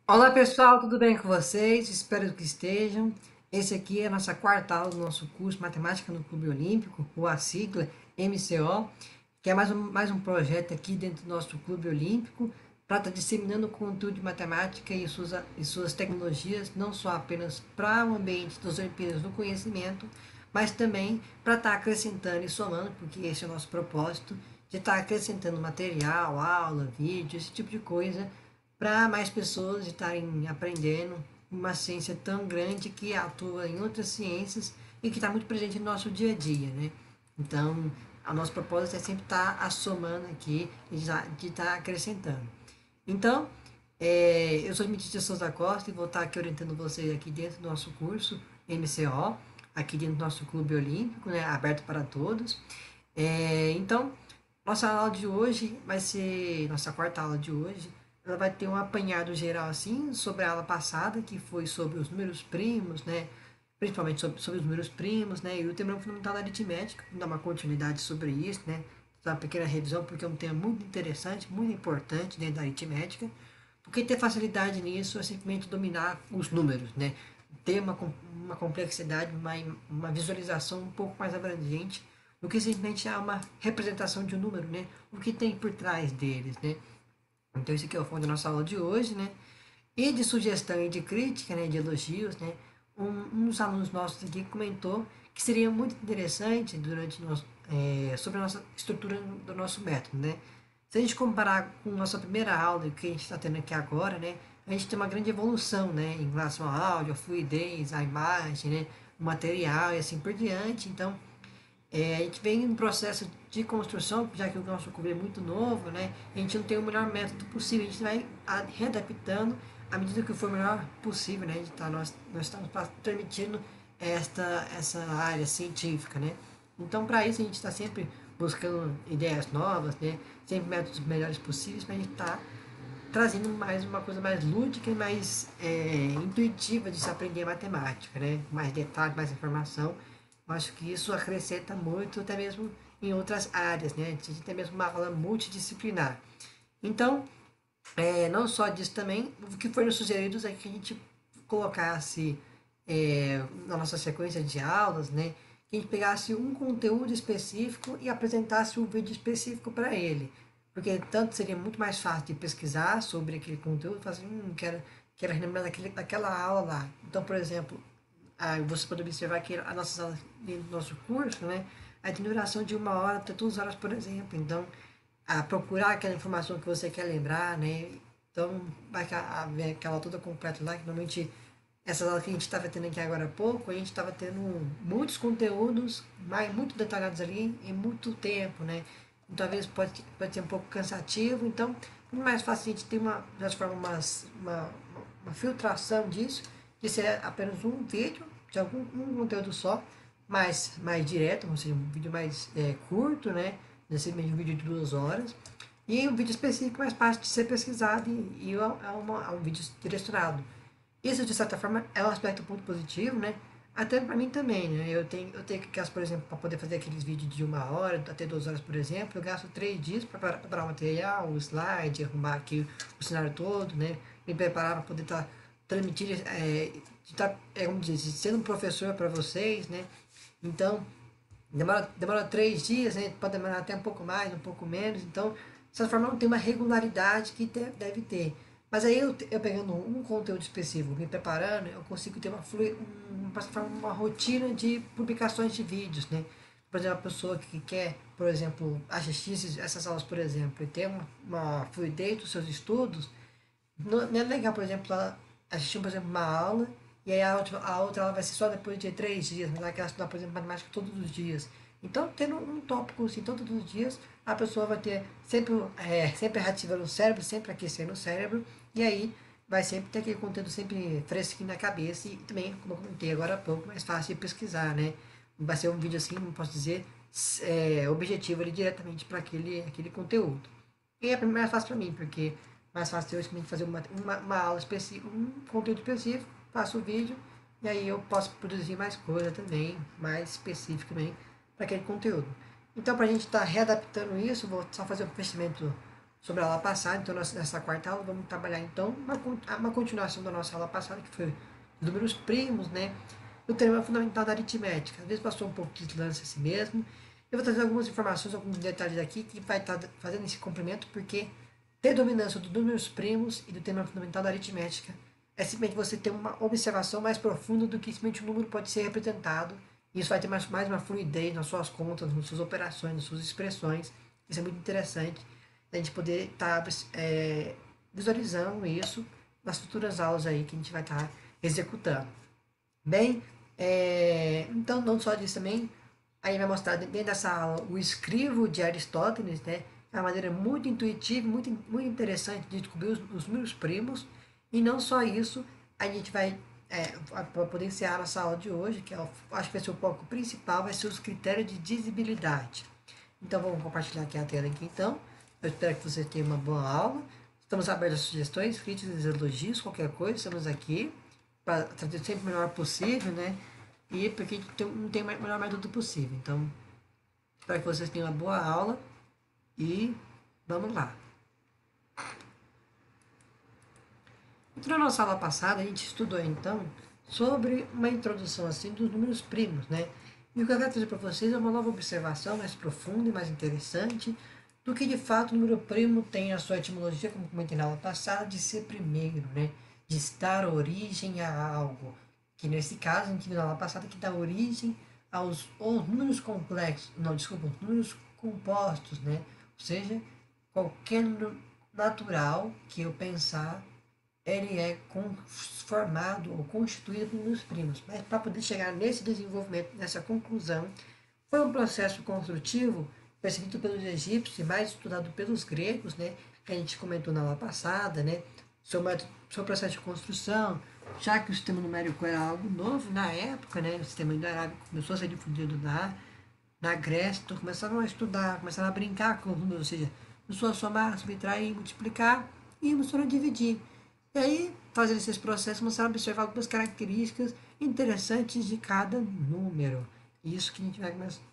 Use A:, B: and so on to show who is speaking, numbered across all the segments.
A: Olá pessoal, tudo bem com vocês? Espero que estejam. Esse aqui é a nossa quarta aula do nosso curso Matemática no Clube Olímpico, ou a sigla MCO, que é mais um projeto aqui dentro do nosso Clube Olímpico para estar disseminando o conteúdo de matemática e suas tecnologias, não só apenas para o ambiente das Olimpíadas do conhecimento, mas também para estar acrescentando e somando, porque esse é o nosso propósito, de estar acrescentando material, aula, vídeo, esse tipo de coisa para mais pessoas estarem aprendendo uma ciência tão grande que atua em outras ciências e que está muito presente no nosso dia a dia, né? Então, o nosso propósito é sempre estar assomando aqui e de estar acrescentando. Então, eu sou Dmitry de Souza Costa e vou estar aqui orientando vocês aqui dentro do nosso curso MCO, aqui dentro do nosso clube olímpico, né, aberto para todos. Então, nossa aula de hoje vai ser, nossa quarta aula de hoje, ela vai ter um apanhado geral assim sobre a aula passada, que foi sobre os números primos, né? Principalmente sobre os números primos, né? E o tema fundamental da aritmética, vamos dar uma continuidade sobre isso, né? Dar uma pequena revisão, porque é um tema muito interessante, muito importante dentro da aritmética, porque ter facilidade nisso é simplesmente dominar os números, né? Ter uma complexidade, uma visualização um pouco mais abrangente do que simplesmente uma representação de um número, né? O que tem por trás deles, né? Então esse aqui é o fundo da nossa aula de hoje, né? E de sugestão e de crítica, né? De elogios, né? Um dos alunos nossos aqui comentou que seria muito interessante sobre a nossa estrutura do nosso método, né? Se a gente comparar com a nossa primeira aula e o que a gente está tendo aqui agora, né? A gente tem uma grande evolução, né? Em relação ao áudio, a fluidez, a imagem, né? O material e assim por diante. Então, a gente vem em um processo de construção, já que o nosso clube é muito novo, né? A gente não tem o melhor método possível, a gente vai readaptando à medida que for melhor possível, né? Nós estamos transmitindo essa área científica, né? Então, para isso, a gente está sempre buscando ideias novas, né? Sempre métodos melhores possíveis para a gente estar trazendo mais uma coisa mais lúdica e mais intuitiva de se aprender matemática, né? Mais detalhes, mais informação. Eu acho que isso acrescenta muito, até mesmo em outras áreas, né? A gente tem mesmo uma aula multidisciplinar. Então, não só disso também, o que foi nos sugeridos é que a gente colocasse na nossa sequência de aulas, né? Que a gente pegasse um conteúdo específico e apresentasse um vídeo específico para ele. Porque tanto seria muito mais fácil de pesquisar sobre aquele conteúdo, fazer, quero relembrar daquela aula lá. Então, por exemplo, você pode observar que a nossa aula do nosso curso, né? A tem duração de 1 hora até 2 horas, por exemplo. Então, a procurar aquela informação que você quer lembrar, né? Então, vai haver aquela toda completa lá, que normalmente essa aula que a gente estava tendo aqui agora há pouco, a gente estava tendo muitos conteúdos, mas muito detalhados ali em muito tempo, né? Então, talvez pode ser um pouco cansativo, então é mais fácil a gente ter já forma uma filtração disso, de ser apenas um vídeo, de um conteúdo só, mais direto, ou seja, um vídeo mais curto, né? Nesse mesmo vídeo de 2 horas. E um vídeo específico mais fácil de ser pesquisado é um vídeo direcionado. Isso, de certa forma, é um aspecto muito positivo, né? Até para mim também, né? Eu tenho que gastar, por exemplo, para poder fazer aqueles vídeos de 1 hora, até 2 horas, por exemplo, eu gasto 3 dias para preparar o material, o slide, arrumar aqui o cenário todo, né? Me preparar para poder estar transmitindo, como diz, sendo um professor para vocês, né? Então, demora 3 dias, né? Pode demorar até um pouco mais, um pouco menos. Então, de certa forma, não tem uma regularidade que deve ter. Mas aí eu pegando um conteúdo específico, me preparando, eu consigo ter uma rotina de publicações de vídeos, né? Por exemplo, a pessoa que quer, por exemplo, assistir essas aulas, por exemplo, e ter uma fluidez dos seus estudos, não é legal, por exemplo, ela assistir, por exemplo, uma aula e aí a outra aula vai ser só depois de 3 dias, mas ela quer estudar, por exemplo, matemática todos os dias. Então, tendo um tópico assim todos os dias, a pessoa vai ter sempre ativando o cérebro, sempre aquecendo o cérebro, e aí vai sempre ter aquele conteúdo sempre fresquinho na cabeça e também, como eu comentei agora há pouco, mais fácil de pesquisar, né? Vai ser um vídeo assim, não posso dizer, objetivo ali diretamente para aquele conteúdo. E é mais fácil para mim, porque mais fácil eu simplesmente fazer uma aula específica, um conteúdo específico, faço o vídeo, e aí eu posso produzir mais coisa também, mais específico também, para aquele conteúdo. Então, para a gente estar readaptando isso, vou só fazer um fechamento sobre a aula passada. Então, nessa quarta aula, vamos trabalhar, então, uma continuação da nossa aula passada, que foi números primos, né? O tema fundamental da aritmética. Às vezes passou um pouco de lance assim mesmo. Eu vou trazer algumas informações, alguns detalhes aqui, que vai estar fazendo esse complemento, porque ter dominância dos números primos e do tema fundamental da aritmética é simplesmente você ter uma observação mais profunda do que simplesmente o número pode ser representado. Isso vai ter mais uma fluidez nas suas contas, nas suas operações, nas suas expressões. Isso é muito interessante, a gente poder estar visualizando isso nas futuras aulas aí que a gente vai estar executando. Bem, então não só disso também, aí vai mostrar dentro dessa aula o escrivo de Aristóteles, né? É uma maneira muito intuitiva, muito interessante de descobrir os números primos. E não só isso, a gente vai, para poder encerrar a nossa aula de hoje, que acho que vai ser o foco principal, vai ser os critérios de dizibilidade. Então vamos compartilhar aqui a tela aqui então. Eu espero que vocês tenham uma boa aula. Estamos abertos a sugestões, críticas, elogios, qualquer coisa, estamos aqui para trazer sempre o melhor possível, né? E porque a gente não tem o melhor método possível. Então, espero que vocês tenham uma boa aula e vamos lá. Então, na nossa aula passada, a gente estudou então sobre uma introdução assim dos números primos, né? E o que eu quero trazer para vocês é uma nova observação mais profunda e mais interessante do que de fato o número primo tem a sua etimologia, como comentei na aula passada, de ser primeiro, né? De dar origem a algo. Que nesse caso, a gente viu na aula passada que dá origem aos números complexos, não, desculpa, os números compostos, né? Ou seja, qualquer número natural que eu pensar ele é formado ou constituído por números primos. Mas para poder chegar nesse desenvolvimento, nessa conclusão, foi um processo construtivo percebido pelos egípcios e mais estudado pelos gregos, né? Que a gente comentou na aula passada, né? Sobre o processo de construção, já que o sistema numérico era algo novo na época, né? O sistema indo-arábico começou a ser difundido na Grécia, então começaram a estudar, começaram a brincar com os números, ou seja, começou a somar, subtrair, multiplicar e começaram a dividir. E aí, fazendo esses processos, começaram a observar algumas características interessantes de cada número. Isso que a gente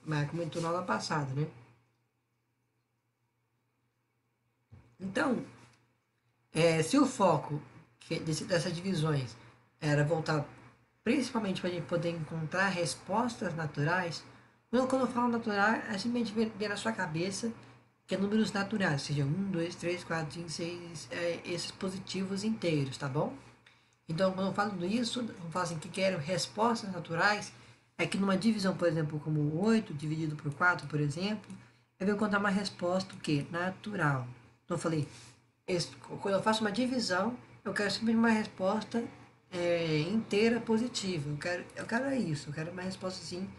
A: vai comentou na aula passada, né? Então, se o foco dessas divisões era voltar principalmente para a gente poder encontrar respostas naturais, quando eu falo natural, é simplesmente ver na sua cabeça que é números naturais, seja 1, 2, 3, 4, 5, 6, esses positivos inteiros, tá bom? Então, quando eu falo isso, eu falo assim, que quero respostas naturais, é que numa divisão, por exemplo, como 8 dividido por 4, por exemplo, eu vou encontrar uma resposta o quê? Natural. Então, eu falei, quando eu faço uma divisão, eu quero simplesmente uma resposta inteira positiva. Eu quero isso, eu quero uma resposta assim,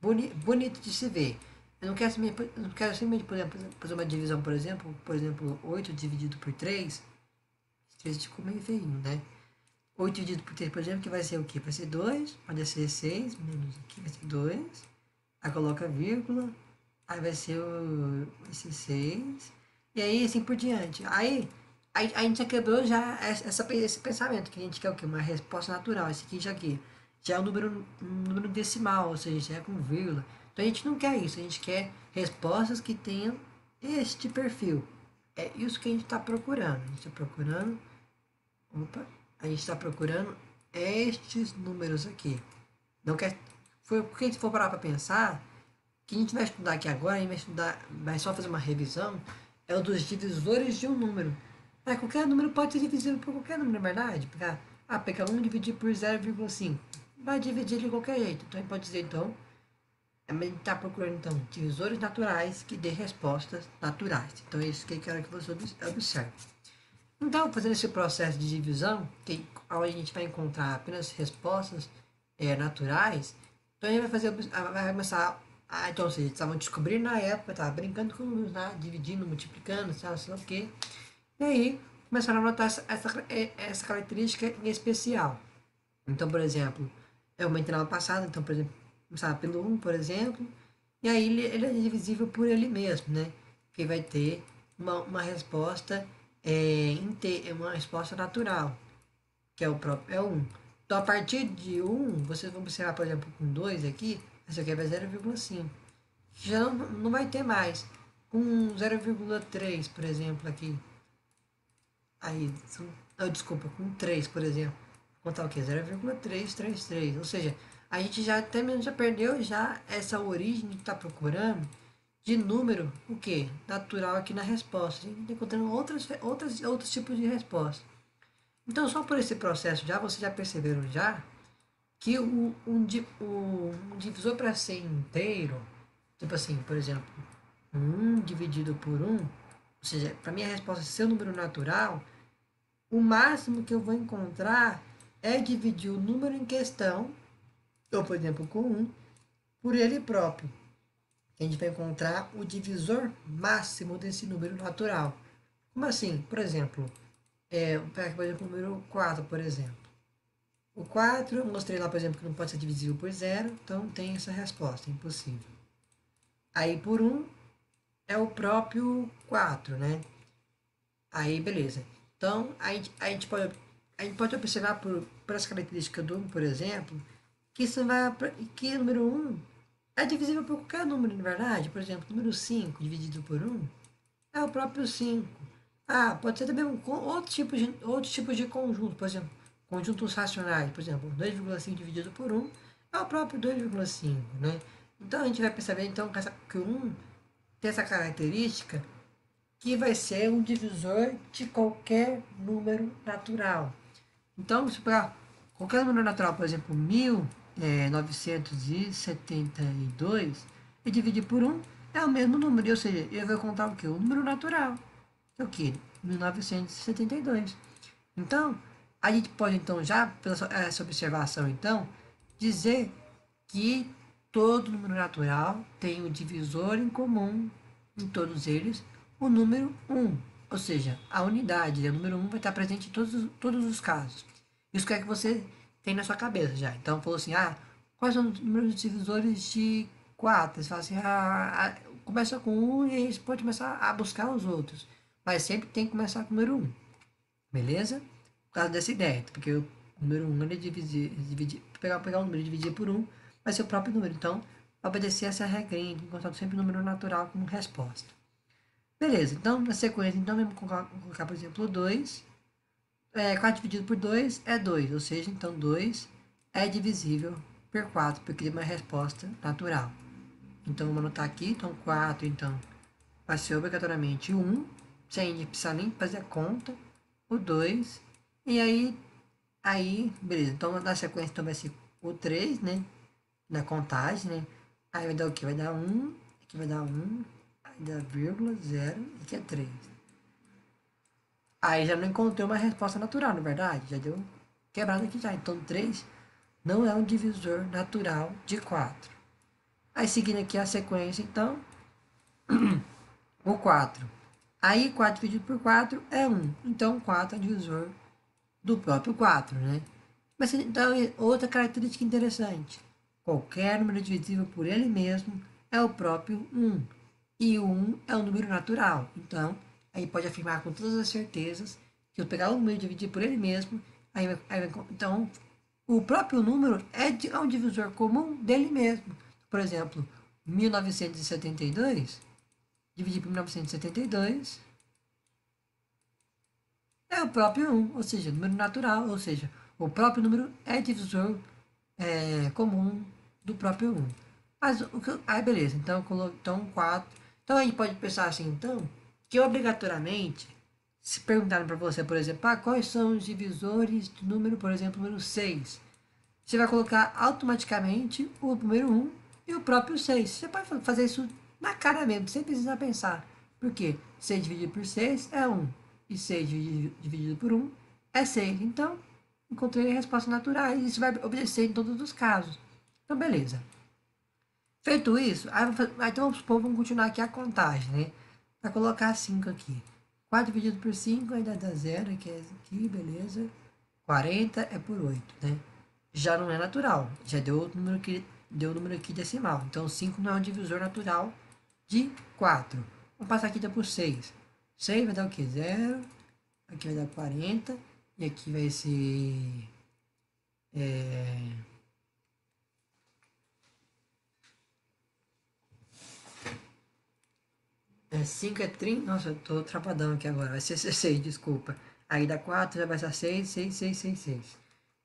A: bonita de se ver. Eu não quero simplesmente, por exemplo, fazer uma divisão, por exemplo, 8 dividido por 3, 3 ficou meio feinho, né? 8 dividido por 3, por exemplo, que vai ser o quê? Vai ser 2, pode ser 6, menos aqui vai ser 2. Aí coloca vírgula, aí vai ser esse 6. E aí assim por diante. Aí a gente já quebrou já esse pensamento, que a gente quer o quê? Uma resposta natural. Esse aqui já é um número decimal, ou seja, já é com vírgula. Então a gente não quer isso, a gente quer respostas que tenham este perfil. É isso que a gente está procurando. A gente está procurando. Opa, a gente está procurando estes números aqui. Não quer, porque se for parar para pensar, o que a gente vai estudar aqui agora, a gente vai só fazer uma revisão, é o dos divisores de um número. Qualquer número pode ser divisível por qualquer número, na verdade. Pegar 1 e dividir por 0,5. Vai dividir de qualquer jeito. Então, a gente pode dizer, então, a gente está procurando, então, divisores naturais que dê respostas naturais. Então, é isso que eu quero que você observe. Então, fazendo esse processo de divisão, onde a gente vai encontrar apenas respostas naturais, então a gente vai começar então, ou seja, eles estavam descobrindo na época, estavam brincando com números, né? Dividindo, multiplicando, sei lá o quê. E aí, começaram a notar essa característica em especial. Então, por exemplo, eu aumentei na aula passada, então, por exemplo, começava pelo 1, por exemplo, e aí ele é divisível por ele mesmo, né? Que vai ter uma resposta uma resposta natural, que é o próprio é 1. Então, a partir de 1, vocês vão observar, por exemplo, com 2 aqui, essa aqui vai 0,5. Já não vai ter mais. com 0,3, por exemplo, aqui. Aí, desculpa, com 3, por exemplo. Vou contar o quê? 0,333. Ou seja, a gente já até mesmo já perdeu já essa origem que está procurando de número, o que? Natural aqui na resposta. A gente está encontrando outros tipos de resposta. Então, só por esse processo já, vocês já perceberam já que um divisor para ser inteiro, tipo assim, por exemplo, 1 dividido por 1, ou seja, para minha resposta ser um número natural, o máximo que eu vou encontrar é dividir o número em questão, ou por exemplo, com 1, por ele próprio. A gente vai encontrar o divisor máximo desse número natural. Como assim? Por exemplo, pega por exemplo o número 4, por exemplo. O 4, eu mostrei lá, por exemplo, que não pode ser divisível por zero, então tem essa resposta, impossível. Aí por 1 é o próprio 4, né? Aí, beleza. Então, a gente pode observar por essa característica do 1, por exemplo, que isso vai, que o número 1 é divisível por qualquer número, na verdade. Por exemplo, o número 5 dividido por 1 é o próprio 5. Ah, pode ser também outros tipos de conjunto, por exemplo, conjuntos racionais, por exemplo, 2,5 dividido por 1 é o próprio 2,5, né? Então a gente vai perceber então que o 1 tem essa característica que vai ser um divisor de qualquer número natural. Então, se pegar qualquer número natural, por exemplo, 1972, e dividir por 1, é o mesmo número, ou seja, eu vou contar o quê? O número natural, que é o quê? 1972. Então, a gente pode, então, já, pela essa observação, então, dizer que todo número natural tem um divisor em comum em todos eles, o número 1. Ou seja, a unidade, né? O número 1 vai estar presente em todos os casos. Isso que é que você tem na sua cabeça já. Então, falou assim, quais são os números divisores de 4? Você fala assim, começa com 1 e aí você pode começar a buscar os outros. Mas sempre tem que começar com o número 1. Beleza? Por causa dessa ideia. Porque o número 1 ele pegar o número e dividir por 1 vai ser o próprio número. Então, vai obedecer essa regrinha de encontrar sempre o número natural como resposta. Beleza, então na sequência, então vamos colocar, por exemplo, 2. 4 dividido por 2 é 2, ou seja, então 2 é divisível por 4, porque é uma resposta natural. Então vamos anotar aqui, então 4 então, vai ser obrigatoriamente 1, sem precisar nem fazer a conta, o 2, e aí, beleza, então na sequência então vai ser o 3, né, na contagem, né, aí vai dar o que? Vai dar 1, aqui vai dar 1, aí dá vírgula, 0, e aqui é 3. Aí já não encontrei uma resposta natural, na verdade, já deu quebrado aqui já, então 3 não é um divisor natural de 4. Aí seguindo aqui a sequência, então, o 4. Aí 4 dividido por 4 é 1. Então 4 é divisor do próprio 4, né? Mas então, outra característica interessante. Qualquer número divisível por ele mesmo é o próprio 1. E o 1 é um número natural. Então, aí pode afirmar com todas as certezas que eu pegar o número e dividir por ele mesmo, então, o próprio número é um divisor comum dele mesmo. Por exemplo, 1972, dividir por 1972 é o próprio 1, ou seja, número natural, ou seja, o próprio número é divisor comum do próprio 1. Mas, aí beleza, então 4. Então a gente pode pensar assim, então, que obrigatoriamente, se perguntarem para você, por exemplo, quais são os divisores do número, por exemplo, número 6, você vai colocar automaticamente o número 1 e o próprio 6. Você pode fazer isso na cara mesmo, sem precisar pensar. Por quê? 6 dividido por 6 é 1. E 6 dividido por 1 é 6. Então, encontrei respostas naturais. Isso vai obedecer em todos os casos. Então, beleza. Feito isso, então vamos supor, vamos continuar aqui a contagem, né? Vai colocar 5 aqui. 4 dividido por 5 ainda dá 0, que é aqui, beleza. 40 é por 8, né? Já não é natural, já deu o número aqui decimal. Então 5 não é um divisor natural de 4. Vamos passar aqui então por 6. 6 vai dar o quê? 0. Aqui vai dar 40. E aqui vai ser 5 é 30. Nossa, eu tô travadão aqui agora. Vai ser 6, desculpa. Aí dá 4, já vai ser 6, 6, 6, 6, 6.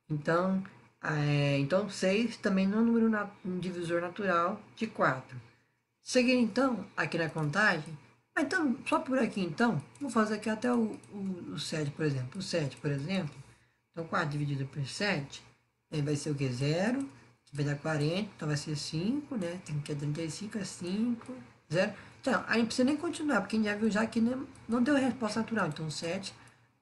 A: Então, então 6 também não é um número um divisor natural de 4. Seguindo então aqui na contagem. Então, só por aqui então, vou fazer aqui até o 7, por exemplo. O 7, por exemplo. Então 4 dividido por 7 vai ser o que? 0, que vai dar 40, então vai ser 5, né? Tem que é 35, é 5, 0. Então, aí não precisa nem continuar, porque a gente já viu já que não deu resposta natural. Então 7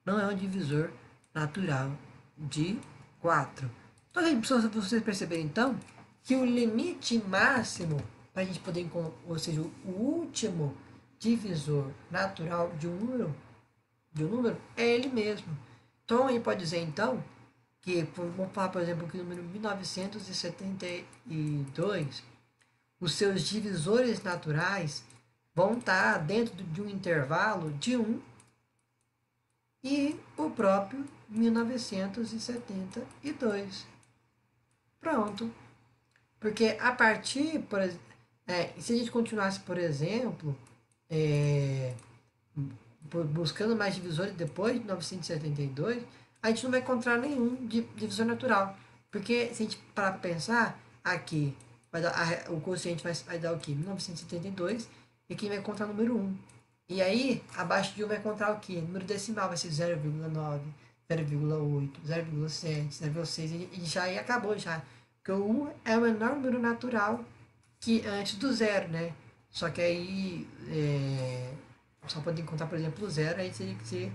A: não é um divisor natural de 4. Então, se vocês perceberem então, que o limite máximo para a gente poder encontrar, ou seja, o último divisor natural de um número é ele mesmo. Então, a gente pode dizer então que, vamos falar, por exemplo, que o número 1972, os seus divisores naturais vão estar dentro de um intervalo de 1 e o próprio 1972. Pronto. Porque a partir, se a gente continuasse, por exemplo, é, buscando mais divisores depois de 972, a gente não vai encontrar nenhum divisor natural. Porque se a gente parar para pensar, aqui o quociente vai dar o quê? 1972, e aqui vai encontrar o número 1. E aí, abaixo de 1 vai encontrar o quê? Número decimal vai ser 0,9, 0,8, 0,7, 0,6, e já aí acabou já. Porque o 1 é o menor número natural que antes do zero, né? Só que aí só pode contar, por exemplo, o zero, aí teria que ser.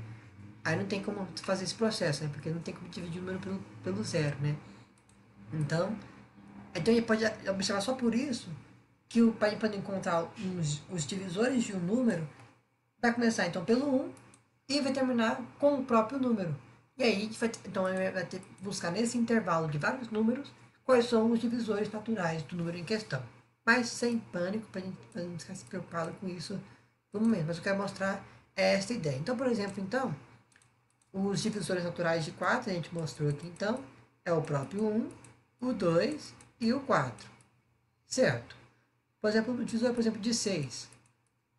A: Aí não tem como fazer esse processo, né? Porque não tem como dividir o número pelo zero, né? Então ele pode observar só por isso que o pai pode encontrar os divisores de um número, vai começar então pelo um e vai terminar com o próprio número. E aí a gente então ele vai ter que buscar nesse intervalo de vários números quais são os divisores naturais do número em questão. Mas sem pânico, para a gente não ficar se preocupado com isso no momento. Mas eu quero mostrar esta ideia. Então, por exemplo, então, os divisores naturais de 4 a gente mostrou aqui então, é o próprio 1, o 2 e o 4. Certo? Por exemplo, o divisor, por exemplo, de 6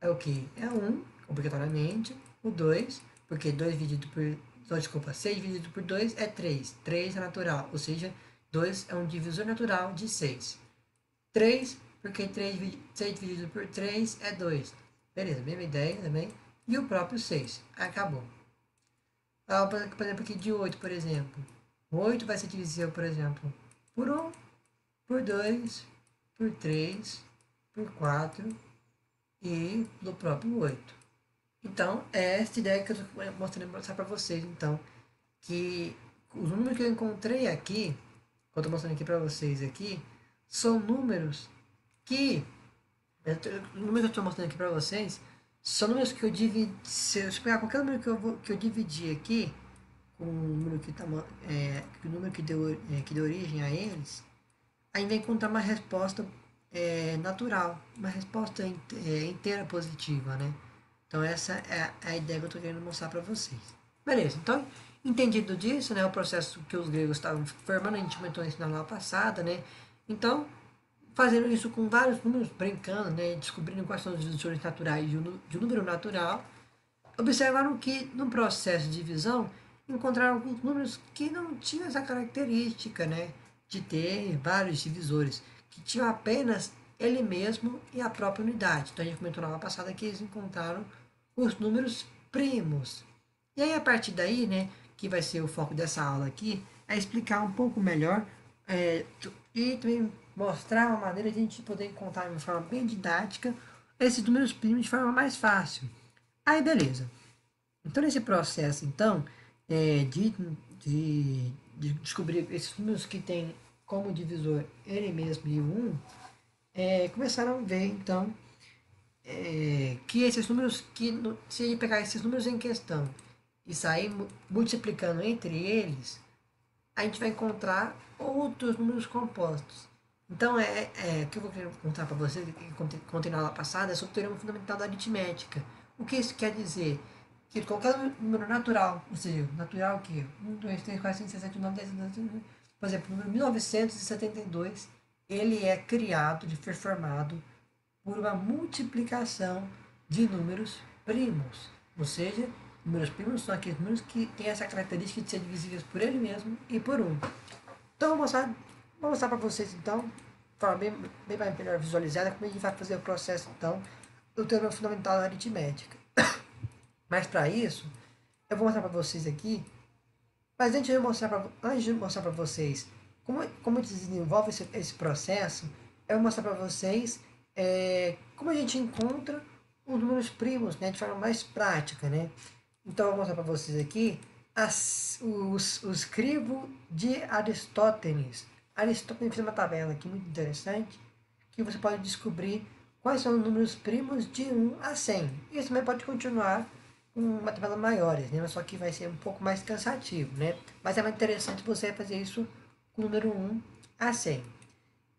A: é o que? É 1, obrigatoriamente, o 2, porque 2 dividido por. Não, desculpa, 6 dividido por 2 é 3. 3 é natural, ou seja, 2 é um divisor natural de 6. 3, porque 6 dividido por 3 é 2. Beleza, mesma ideia também. E o próprio 6. Acabou. Por exemplo, aqui de 8, por exemplo. 8 vai ser divisível, por exemplo, por 1, por 2, por 3, por 4 e do próprio 8. Então, é essa ideia que eu estou mostrar para vocês, então, que os números que eu encontrei aqui, que eu estou mostrando aqui para vocês aqui, são números que, os números que eu estou mostrando aqui para vocês, são números que eu dividi, se eu pegar qualquer número que eu dividi aqui, com o número o número que deu origem a eles, ainda encontrar uma resposta natural, uma resposta inteira positiva, né? Então essa é a ideia que eu estou querendo mostrar para vocês. Beleza, então entendido disso, né, o processo que os gregos estavam formando, a gente comentou isso na aula passada, né? Então, fazendo isso com vários números, brincando, né, descobrindo quais são os divisores naturais de um número natural, observaram que no processo de divisão encontraram alguns números que não tinham essa característica, né, de ter vários divisores, que tinham apenas ele mesmo e a própria unidade. Então a gente comentou na aula passada que eles encontraram os números primos. E aí a partir daí, né, que vai ser o foco dessa aula aqui, é explicar um pouco melhor e também mostrar uma maneira de a gente poder encontrar de uma forma bem didática esses números primos de forma mais fácil. Aí beleza. Então, nesse processo, então, de descobrir esses números que tem como divisor ele mesmo e o 1, começaram a ver, então, que esses números, se a gente pegar esses números em questão e sair multiplicando entre eles, a gente vai encontrar outros números compostos. Então, o que eu vou querer contar para vocês, que contei na aula passada, é sobre o teorema fundamental da aritmética. O que isso quer dizer? Que qualquer número natural, ou seja, natural que 1, 2, 3, 4, 5, 6, 7, 9, 10, 11, por exemplo, o número 1972, ele é criado, ele foi formado por uma multiplicação de números primos. Ou seja, números primos são aqueles números que têm essa característica de ser divisíveis por ele mesmo e por um. Então, vou mostrar para vocês, então, de forma bem mais melhor visualizada, como a gente vai fazer o processo, então, do teorema fundamental da aritmética. Mas, para isso, eu vou mostrar para vocês aqui, mas antes de mostrar para vocês como desenvolve esse processo, eu vou mostrar para vocês como a gente encontra os números primos, né, de forma mais prática, né? Então, eu vou mostrar para vocês aqui o escrivo de Aristóteles. Aristóteles fez uma tabela aqui muito interessante, que você pode descobrir quais são os números primos de 1 a 100. Isso também pode continuar com uma tabela maiores, né? Só que vai ser um pouco mais cansativo, né? Mas é mais interessante você fazer isso com o número 1 a 100.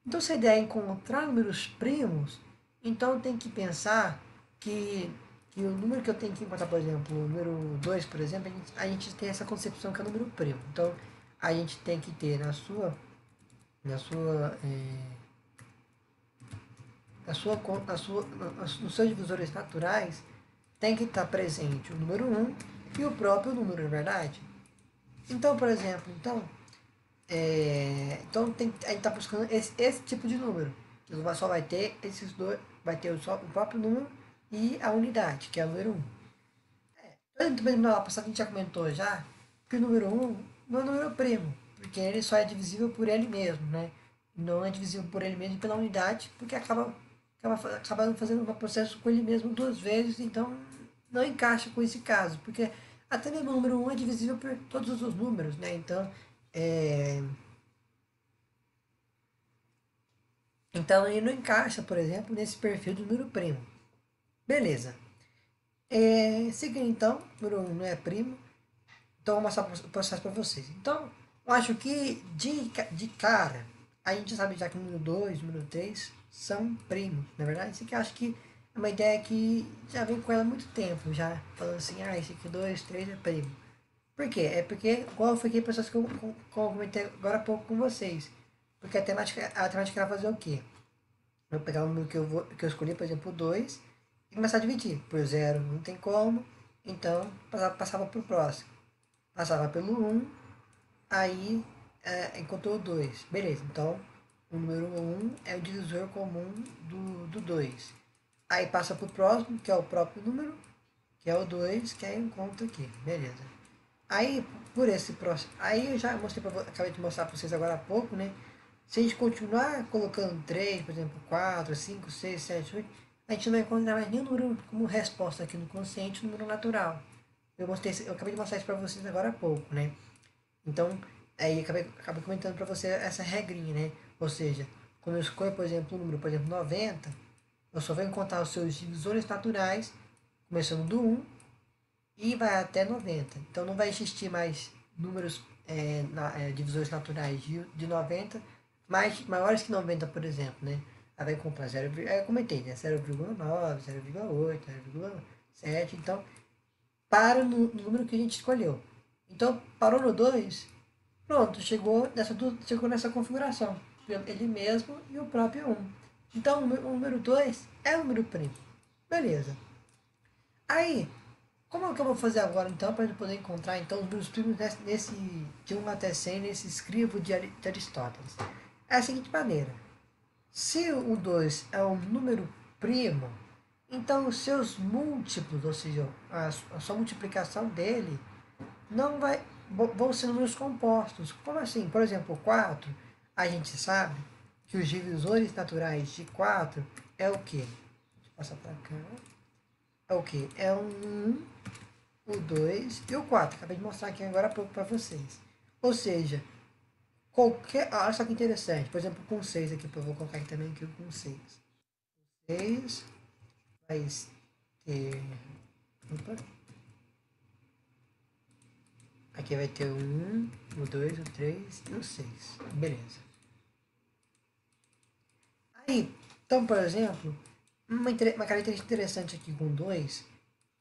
A: Então, se a ideia é encontrar números primos, então tem que pensar que o número que eu tenho que encontrar, por exemplo, o número 2, por exemplo, a gente tem essa concepção que é o número primo. Então, a gente tem que ter na sua, na sua, na sua, nos seus divisores naturais, tem que estar presente o número 1 e o próprio número, na verdade. Então, por exemplo, então a gente está buscando esse tipo de número. Só vai ter esses dois, vai ter só o próprio número e a unidade, que é o número 1. Também na aula passada a gente já comentou já que o número 1 não é um número primo, porque ele só é divisível por ele mesmo, né? Não é divisível por ele mesmo pela unidade, porque acaba fazendo um processo com ele mesmo duas vezes, então não encaixa com esse caso, porque até mesmo o número 1 é divisível por todos os números, né? Então ele não encaixa, por exemplo, nesse perfil do número primo. Beleza. Seguindo então, o número 1 não é primo, então vou mostrar o processo para vocês. Então, eu acho que de cara, a gente sabe já que o número 2 e o número 3 são primos, não é verdade? Isso aqui eu acho que é uma ideia que já vem com ela há muito tempo, já falando assim, esse aqui 2, 3 é primo. Por quê? É porque, igual foi aquele processo que eu comentei agora há pouco com vocês. Porque a temática era fazer o quê? Eu pegar o número que eu escolhi, por exemplo, 2, e começar a dividir. Por zero não tem como, então passava para o próximo. Passava pelo 1, aí encontrou o 2. Beleza, então o número 1 é o divisor comum do 2. Aí passa para o próximo, que é o próprio número, que é o 2, que aí encontra aqui. Beleza. Aí, por esse próximo. Aí eu já acabei de mostrar para vocês agora há pouco, né? Se a gente continuar colocando 3, por exemplo, 4, 5, 6, 7, 8, a gente não vai encontrar mais nenhum número como resposta aqui no consciente, número natural. Eu acabei de mostrar isso para vocês agora há pouco, né? Então, aí acabei comentando para você essa regrinha, né? Ou seja, quando eu escolho, por exemplo, um número, por exemplo, 90, eu só vou encontrar os seus divisores naturais, começando do 1 e vai até 90. Então, não vai existir mais números divisores naturais de 90 maiores que 90, por exemplo, né? Aí vai encontrar 0, eu comentei, né? 0,9, 0,8, 0,7. Então, para no número que a gente escolheu. Então, parou no 2, pronto, chegou nessa configuração. Ele mesmo e o próprio 1. Então, o número 2 é o número primo. Beleza. Aí, como é que eu vou fazer agora, então, para poder encontrar então, os números primos nesse de 1 até 100, nesse escrivo de Aristóteles? É a seguinte maneira. Se o 2 é um número primo, então os seus múltiplos, ou seja, a sua multiplicação dele, não vai, vão ser números compostos. Como assim? Por exemplo, 4, a gente sabe que os divisores naturais de 4 é o quê? Deixa eu passar para cá. É o quê? É o 1, o 2 e o 4. Acabei de mostrar aqui agora há pouco para vocês. Ou seja, olha só que interessante. Por exemplo, com 6 aqui, eu vou colocar aqui também aqui com 6. 6 vai ter... Opa. Aqui vai ter o 1, o 2, o 3 e o 6. Beleza. Aí, então, por exemplo, uma característica interessante aqui com 2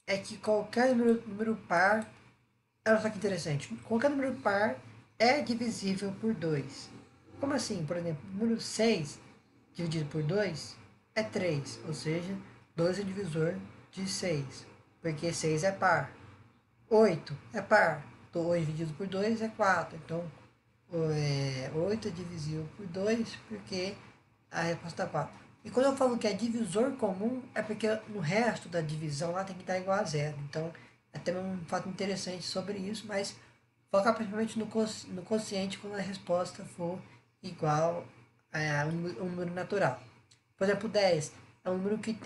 A: é que qualquer número par, olha só que interessante, qualquer número par é divisível por 2. Como assim? Por exemplo, o número 6 dividido por 2 é 3, ou seja, 2 é o divisor de 6, porque 6 é par. 8 é par. 2 dividido por 2 é 4. Então, 8 é divisível por 2, porque a resposta é 4. E quando eu falo que é divisor comum, é porque no resto da divisão lá tem que estar igual a zero. Então, é também um fato interessante sobre isso, mas focar principalmente no quociente quando a resposta for igual a um número natural. Por exemplo, 10 é um número que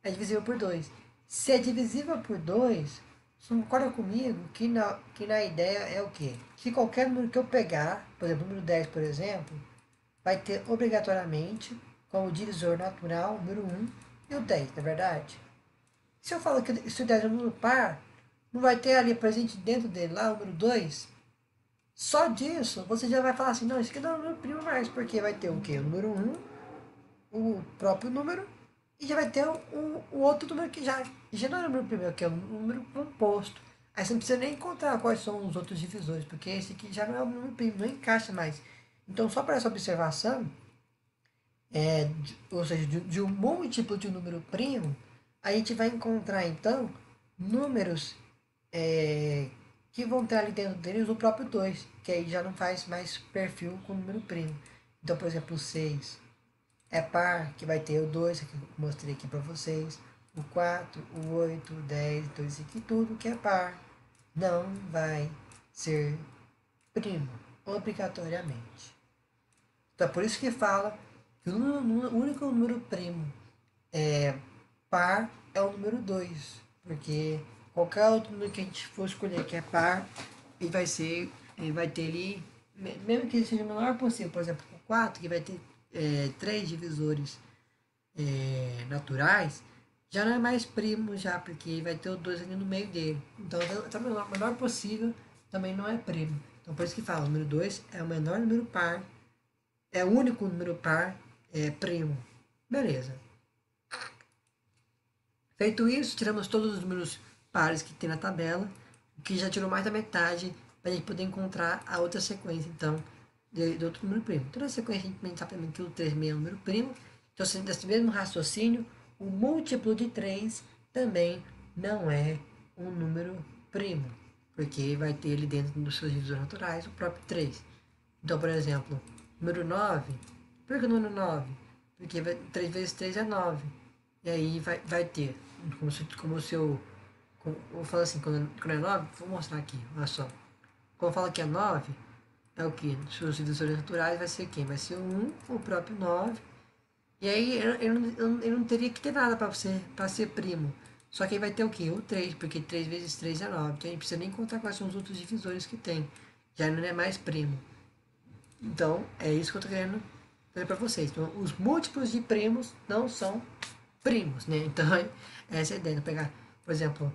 A: é divisível por 2. Se é divisível por 2, você concorda comigo que na ideia é o quê? Que qualquer número que eu pegar, por exemplo, o número 10, por exemplo, vai ter obrigatoriamente como divisor natural o número 1 e o 10, não é verdade? Se eu falo que se o 10 é um número par, não vai ter ali presente dentro dele lá o número 2? Só disso, você já vai falar assim, não, isso aqui não é um número primo mais, porque vai ter o quê? O número 1, o próprio número, e já vai ter o outro número que já não é o número primo, que é um número composto. Aí você não precisa nem encontrar quais são os outros divisores, porque esse aqui já não é o número primo, não encaixa mais. Então, só para essa observação, ou seja, de um múltiplo de um número primo, a gente vai encontrar então números é, que vão ter ali dentro deles o próprio 2, que aí já não faz mais perfil com o número primo. Então, por exemplo, o 6 é par, que vai ter o 2, que eu mostrei aqui para vocês, o 4, o 8, o 10, então isso aqui tudo que é par não vai ser primo, obrigatoriamente. Então, é por isso que fala que o único número primo par é o número 2, porque qualquer outro número que a gente for escolher que é par, ele vai ter ali, mesmo que ele seja o menor possível, por exemplo, o 4, que vai ter 3 divisores naturais, já não é mais primo já, porque vai ter o 2 ali no meio dele. Então, o menor possível também não é primo. Então, por isso que fala, o número 2 é o menor número par, é o único número par primo. Beleza. Feito isso, tiramos todos os números pares que tem na tabela, o que já tirou mais da metade para a gente poder encontrar a outra sequência, então, de outro número primo. Toda a sequência a gente sabe também que o 3 é um número primo, então, sendo desse mesmo raciocínio, o múltiplo de 3 também não é um número primo, porque vai ter ele dentro dos seus divisores naturais o próprio 3. Então, por exemplo, número 9, por que o número 9? Porque 3 vezes 3 é 9. E aí vai ter, como se eu falo assim, quando é 9, vou mostrar aqui, olha só. Quando eu falo que é 9, é o que? Seus divisores naturais vai ser quem? Vai ser o 1, o próprio 9. E aí eu não teria que ter nada para ser primo. Só que aí vai ter o quê? O 3, porque 3 vezes 3 é 9. Então a gente precisa nem contar quais são os outros divisores que tem. Já não é mais primo. Então, é isso que eu estou querendo fazer para vocês. Então, os múltiplos de primos não são primos, né? Então, essa é a ideia. Vou pegar, por exemplo,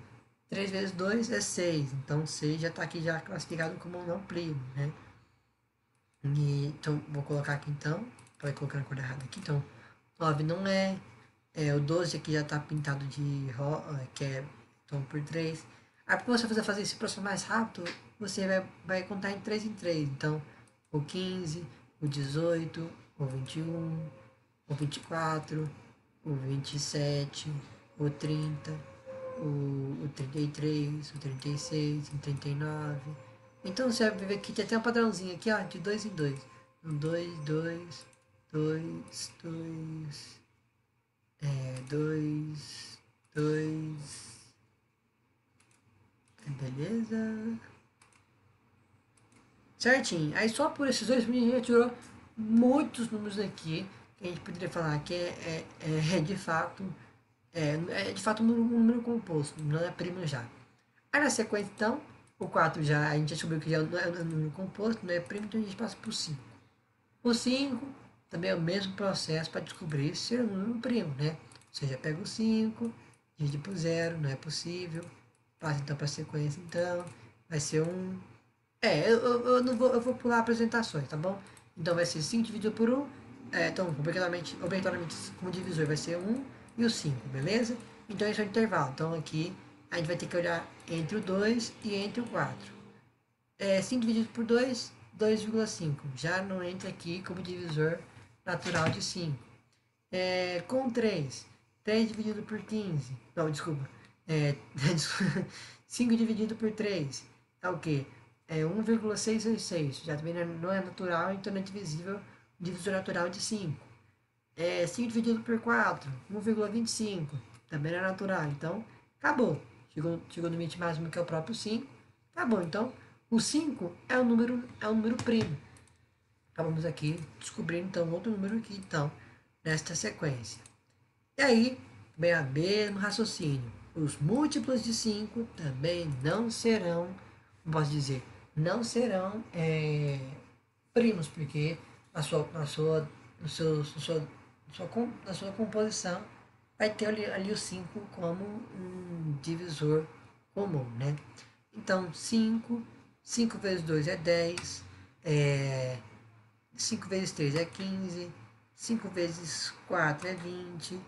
A: 3 vezes 2 é 6. Então, 6 já está aqui já classificado como um não primo, né? Então, vou colocar aqui então. Vai colocar na cor errada aqui. Então, 9 não é. O 12 aqui já está pintado de que é tom por 3. Aí, para você fazer esse processo mais rápido, você vai contar em 3 em 3. Então, o 15, o 18, o 21, o 24, o 27, o 30, o 33, o 36, o 39. Então você vai ver que tem até um padrãozinho aqui, ó, de 2 em 2. 2, 2, 2, 2, 2, 2. Beleza? Certinho. Aí só por esses dois minutos a gente tirou muitos números aqui que a gente poderia falar que é de fato de fato um número composto, não é primo já. Aí na sequência então, o 4 já a gente já descobriu que já não é um número composto, não é primo, então a gente passa para o 5. O 5 também é o mesmo processo para descobrir se é um número primo, né? Ou seja, pega o 5, divide por 0, não é possível. Passa então para a sequência então, vai ser um eu não vou, eu vou pular apresentações, tá bom? Então vai ser 5 dividido por 1. Então, obrigatoriamente, como divisor vai ser 1 e o 5, beleza? Então esse é o intervalo. Então aqui a gente vai ter que olhar entre o 2 e entre o 4. 5 dividido por 2, 2,5. Já não entra aqui como divisor natural de 5. Com 3, 3 dividido por 15. Não, desculpa. É, 5 dividido por 3 é o quê? É 1,666. Já também não é natural, então não é divisível. Divisor natural de 5. É 5 dividido por 4, 1,25. Também não é natural, então acabou. Chegou no limite máximo que é o próprio 5. Acabou, então o 5 é um número primo. Acabamos aqui descobrindo então outro número aqui, então, nesta sequência. E aí, bem a mesmo raciocínio. Os múltiplos de 5 também não serão, como posso dizer, não serão primos, porque na sua composição vai ter ali o 5 como um divisor comum, né? Então, 5 vezes 2 é 10, 5 vezes 3 é 15, 5 vezes 4 é 20,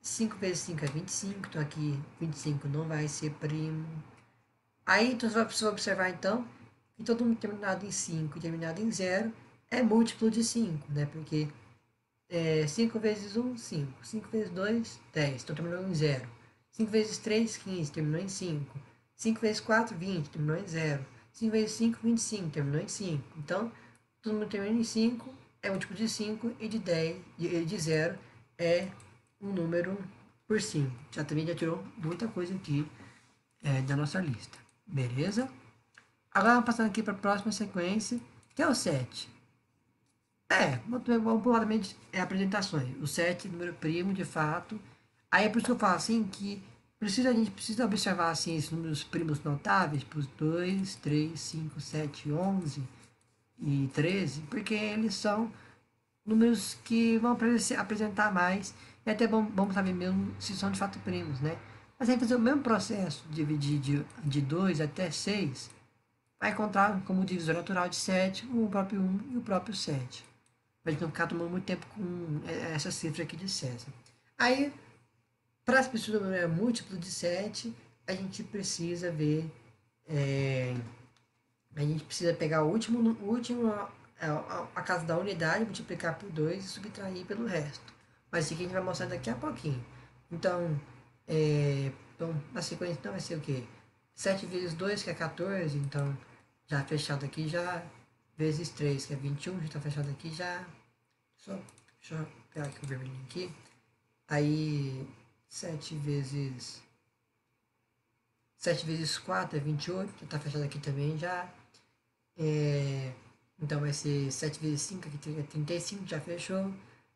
A: 5 vezes 5 é 25, então aqui 25 não vai ser primo. Aí então, você vai observar então que todo mundo terminado em 5 e terminado em 0 é múltiplo de 5, né? Porque 5 vezes 1, 5. 5 vezes 2, 10. Então terminou em 0. 5 vezes 3, 15. Terminou em 5. 5 vezes 4, 20. Terminou em 0. 5 vezes 5, 25. Terminou em 5. Então, todo mundo termina em 5. É múltiplo de 5 e de 10, de 0 é um número por 5. Já tirou muita coisa aqui da nossa lista. Beleza? Agora, passando aqui para a próxima sequência, que é o 7. Vamos pular também apresentações. O 7, número primo, de fato. Aí é por isso que eu falo assim que a gente precisa observar assim, esses números primos notáveis, para os 2, 3, 5, 7, 11 e 13, porque eles são números que vão apresentar mais, e até vamos saber mesmo se são de fato primos, né? Mas aí fazer o mesmo processo, dividir de 2 até 6, vai encontrar como divisor natural de 7 o próprio 1 e o próprio 7. Para a gente não ficar tomando muito tempo com essa cifra aqui de César. Aí, para as pessoas do número múltiplo de 7, a gente precisa ver, a gente precisa pegar o último a casa da unidade, multiplicar por 2 e subtrair pelo resto. Mas isso aqui a gente vai mostrar daqui a pouquinho. Então, na sequência então vai ser o quê? 7 vezes 2, que é 14, então já fechado aqui já, vezes 3, que é 21, já está fechado aqui já. Deixa eu pegar aqui o vermelhinho aqui. Aí 7 vezes 4 é 28, já está fechado aqui também já. Então vai ser 7 vezes 5, aqui é 35, já fechou.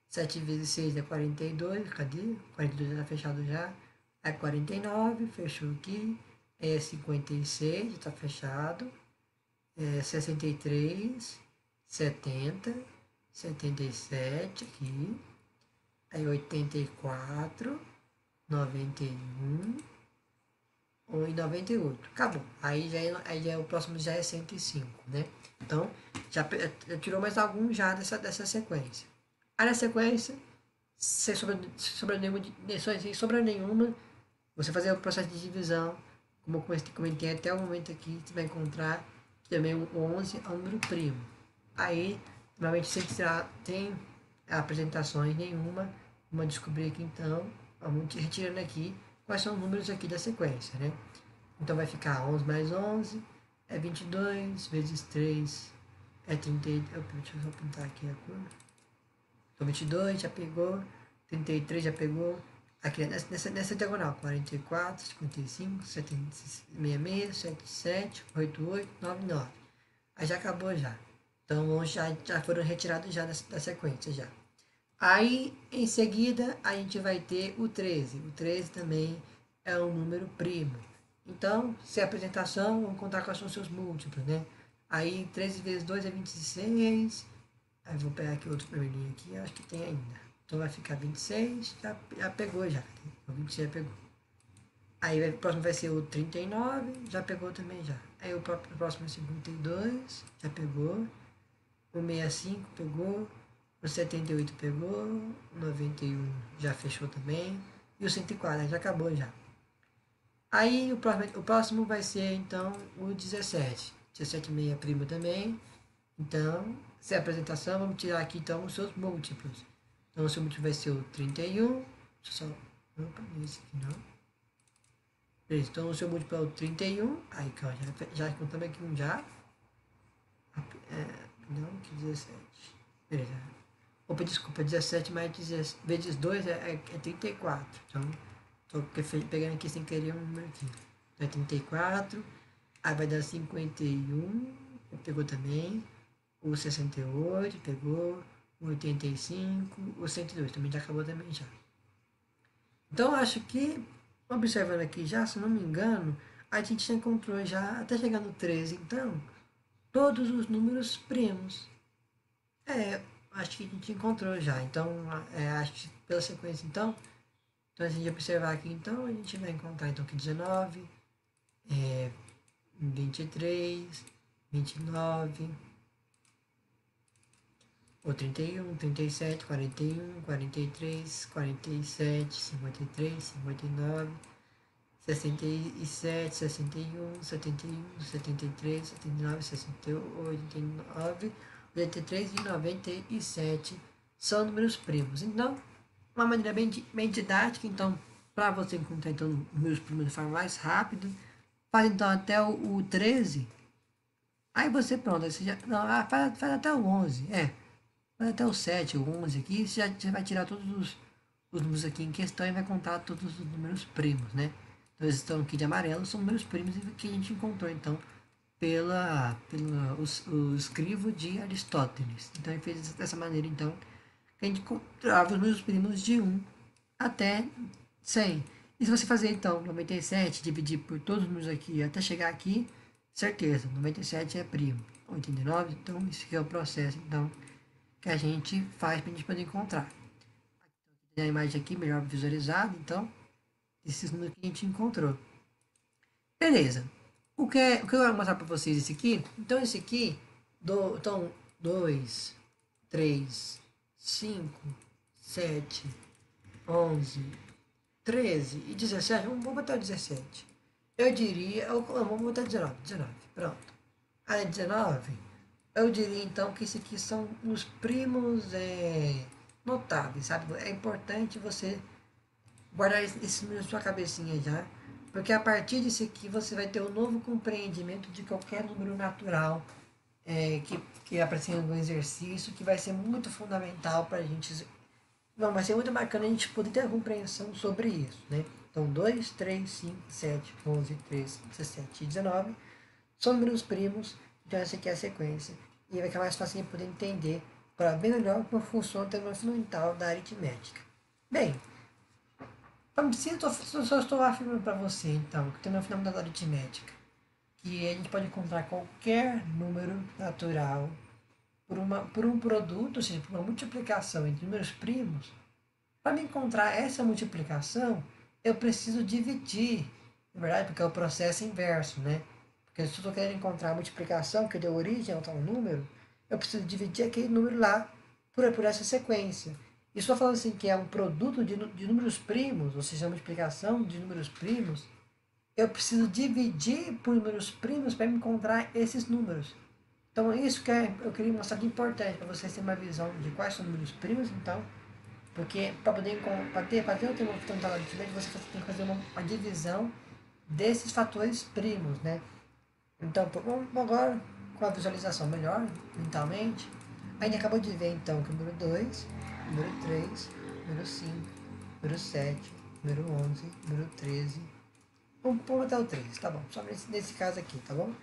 A: 7 vezes 6 é 42, cadê? 42 já está fechado já. É 49, fechou aqui. É 56, já está fechado. É 63, 70, 77 aqui. Aí 84, 91 e 98. Acabou. Aí já o próximo já é 105, né? Então, já tirou mais algum já dessa sequência. Aí na sequência, sem sobra nenhuma, você fazer o processo de divisão, como eu comentei até o momento aqui, você vai encontrar que também o 11 é um número primo. Aí, normalmente, se tem apresentações nenhuma, vamos descobrir aqui então, vamos retirando aqui quais são os números aqui da sequência, né? Então vai ficar 11 mais 11 é 22, vezes 3 é 38. Deixa eu só pintar aqui a cor. Então 22 já pegou, 33 já pegou. Aqui nessa diagonal, 44, 55, 66, 77, 88, 99. Aí já acabou já. Então já foram retirados já da sequência já. Aí, em seguida, a gente vai ter o 13. O 13 também é um número primo. Então, se é apresentação, vamos contar quais são os seus múltiplos, né? Aí, 13 vezes 2 é 26. Aí, vou pegar aqui outro vermelhinho aqui, acho que tem ainda. Então, vai ficar 26, já pegou já. O 26 já pegou. Aí, o próximo vai ser o 39, já pegou também já. Aí, o próximo é o 52, já pegou. O 65 pegou. O 78 pegou, o 91 já fechou também, e o 104 já acabou já. Aí o próximo vai ser então o 17. 17,6 é primo também. Então, se é apresentação, vamos tirar aqui então os seus múltiplos. Então o seu múltiplo vai ser o 31. Deixa eu só Opa, esse aqui não. Beleza, então se eu multiplicar o 31, aí calma, já contando aqui um já. Não, que 17. Beleza. Opa, desculpa, 17 mais 17, vezes 2 é 34. Então, tô pegando aqui sem querer um número aqui. Então é 34, aí vai dar 51, pegou também. O 68, pegou. O 85, o 102, também já acabou também já. Então, acho que, observando aqui já, se não me engano, a gente já encontrou já, até chegar no 13, então, todos os números primos. Acho que a gente encontrou já. Então, acho que pela sequência, então, se a gente observar aqui, então, a gente vai encontrar, então, que 19, 23, 29, ou 31, 37, 41, 43, 47, 53, 59, 67, 61, 71, 73, 79, 68, 89, 83 e 97 são números primos. Então, uma maneira bem didática, então, para você encontrar então, números primos de forma mais rápida, faz então até o 13, aí você pronto, aí você já, não, faz até o 11, faz até o 7, o 11 aqui, você vai tirar todos os números aqui em questão e vai contar todos os números primos, né? Então, eles estão aqui de amarelo, são números primos que a gente encontrou, então, o escrivo de Aristóteles. Então, ele fez dessa maneira, então, que a gente encontrava os números primos de 1 até 100. E se você fazer, então, 97, dividir por todos os números aqui, até chegar aqui, certeza, 97 é primo. 89, então, isso aqui é o processo, então, que a gente faz para a gente poder encontrar. Tem a imagem aqui melhor visualizada, então, esses números que a gente encontrou. Beleza. O que eu vou mostrar para vocês esse aqui? Então, esse aqui, então, 2, 3, 5, 7, 11, 13 e 17. Vamos botar 17. Eu diria, vamos botar 19, 19, pronto. Aí, 19, eu diria então que esse aqui são os primos notáveis, sabe? É importante você guardar esse número na sua cabecinha já, porque a partir disso aqui você vai ter um novo compreendimento de qualquer número natural que aparecer no exercício, que vai ser muito fundamental para a gente. Não, vai ser muito bacana a gente poder ter a compreensão sobre isso, né? Então, 2, 3, 5, 7, 11, 13, 17 e 19 são números primos, então essa aqui é a sequência. E vai ficar mais fácil de poder entender para bem melhor como funciona o tema fundamental da aritmética. Bem, só estou afirmando para você, então, que o tema fundamental da aritmética, que a gente pode encontrar qualquer número natural por um produto, ou seja, por uma multiplicação entre números primos. Para me encontrar essa multiplicação, eu preciso dividir, na verdade, porque é o processo inverso, né? Porque se eu estou querendo encontrar a multiplicação que deu origem ao tal número, eu preciso dividir aquele número lá por essa sequência. E estou falando assim que é um produto de números primos, ou seja, a multiplicação de números primos, eu preciso dividir por números primos para encontrar esses números. Então, isso que eu queria mostrar de importante para vocês terem uma visão de quais são os números primos, então, porque para poder ter o tema fundamental da aritmética, você tem que fazer uma divisão desses fatores primos, né? Então, vamos agora com a visualização melhor, mentalmente. A gente acabou de ver, então, que o número 2, número 3, número 5, número 7, número 11, número 13. Vamos botar o 3, tá bom? Só nesse caso aqui, tá bom?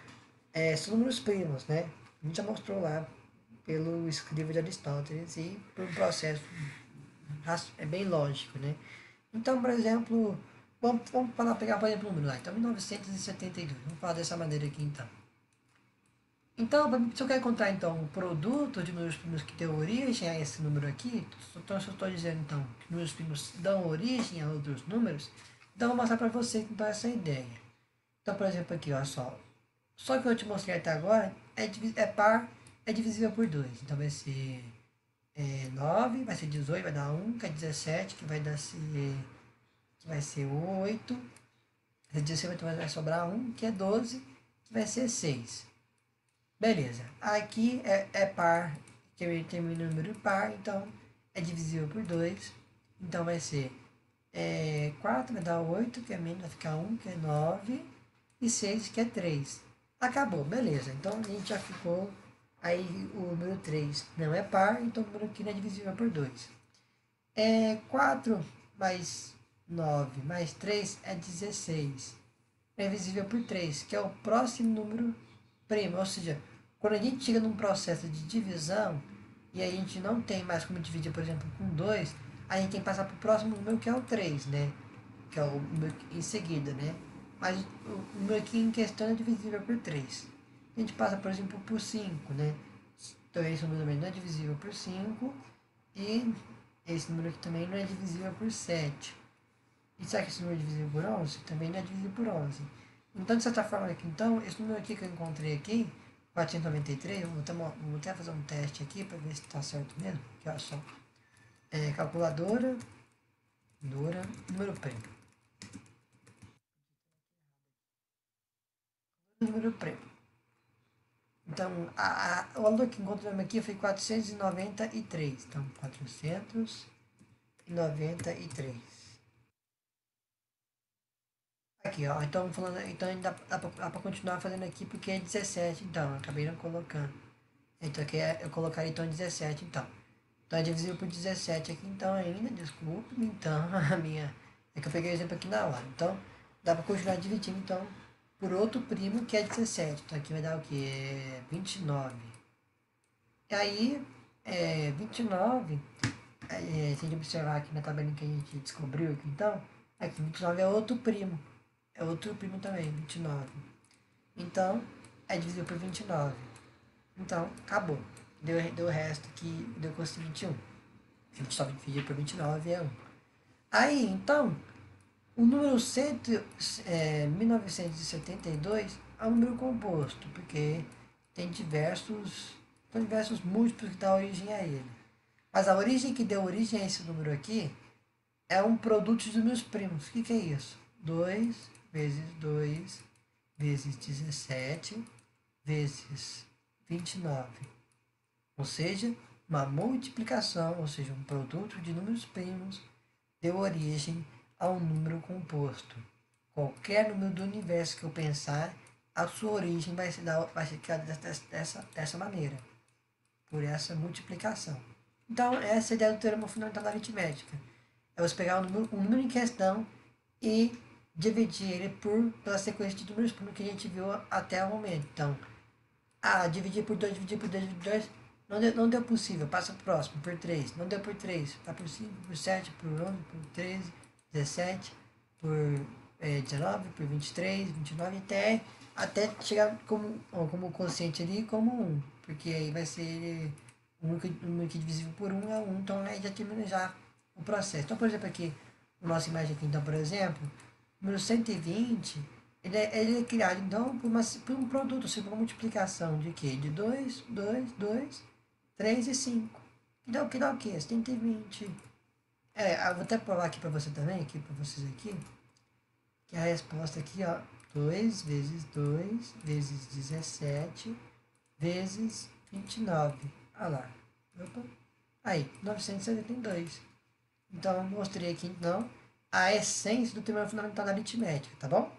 A: São números primos, né? A gente já mostrou lá pelo escrivo de Aristóteles e por um processo bem lógico, né? Então, por exemplo, vamos pegar, por exemplo, um número lá. Então, 1972. Vamos falar dessa maneira aqui, então. Então, se eu quero encontrar então o produto de números primos que deu origem a esse número aqui, então se eu estou dizendo então que números primos dão origem a outros números, então eu vou mostrar para você então essa ideia. Então, por exemplo, aqui, ó, só que eu te mostrei até agora é divisível por 2. Então vai ser 9, vai ser 18, vai dar 1, que é 17, que vai ser 8, vai ser 16, então vai sobrar 1, que é 12, que vai ser 6. Beleza. Aqui é par, que termina em número par, então é divisível por 2. Então vai ser 4 vai dar 8, que é menos, vai ficar 1, que é 9, e 6, que é 3. Acabou, beleza. Então a gente já ficou. Aí o número 3 não é par, então o número aqui não é divisível por 2. 4 mais 9 mais 3 é 16. É divisível por 3, que é o próximo número primo. Ou seja, quando a gente chega num processo de divisão e a gente não tem mais como dividir, por exemplo, com 2, a gente tem que passar para o próximo número, que é o 3, né? Que é o número em seguida, né? Mas o número aqui em questão é divisível por 3. A gente passa, por exemplo, por 5, né? Então esse número também não é divisível por 5. E esse número aqui também não é divisível por 7. E será que esse número é divisível por 11? Também não é divisível por 11. Então, de certa forma, aqui, então, esse número aqui que eu encontrei aqui, 493, vou até fazer um teste aqui para ver se está certo mesmo. Aqui, ó, só. Calculadora, número primo. Número primo. Então, o valor que encontramos aqui foi 493. Então, 493. Aqui, ó. Então, falando, então ainda dá pra continuar fazendo aqui porque é 17, então. Eu acabei não colocando. Então, aqui eu colocaria então 17, então. Então, é divisível por 17 aqui, então, ainda. Desculpe, então, a minha. É que eu peguei o exemplo aqui na hora. Então, dá pra continuar dividindo, então, por outro primo que é 17. Então, aqui vai dar o quê? 29. E aí, 29, se a gente observar aqui na tabela que a gente descobriu aqui, então, aqui 29 é outro primo. É outro primo também, 29. Então, é divisível por 29. Então, acabou. Deu o resto aqui, deu custo 21. 29 dividido por 29 é 1. Aí, então, o número 1972 é um número composto, porque tem diversos múltiplos que dão origem a ele. Mas a origem que deu origem a esse número aqui é um produto dos meus primos. O que é isso? 2 vezes 2 vezes 17 vezes 29. Ou seja, uma multiplicação, ou seja, um produto de números primos, deu origem a um número composto. Qualquer número do universo que eu pensar, a sua origem vai ficar dessa maneira, por essa multiplicação. Então, essa é a ideia do teorema fundamental da aritmética. É você pegar um número em questão e dividir ele pela sequência de números primos que a gente viu até o momento. Então, dividir por 2, dividir por 2, dividir por 2, não deu possível, passa pro próximo, por 3, não deu por 3, vai por 5, por 7, por 11, por 13, 17, por 19, por 23, 29, até chegar como quociente ali, como 1, porque aí vai ser um número que divisível por 1 é 1, então aí já termina já o processo. Então, por exemplo, aqui, a nossa imagem aqui, então, por exemplo, número 120, ele é criado, então, por um produto, ou seja, por uma multiplicação de quê? De 2, 2, 2, 3 e 5. Que dá o quê? 120. Eu vou até provar aqui para você também, aqui para vocês aqui, que a resposta aqui, ó, 2 vezes 2 vezes 17 vezes 29. Olha lá. Opa. Aí, 972. Então, eu mostrei aqui, então, a essência do teorema fundamental da aritmética, tá bom?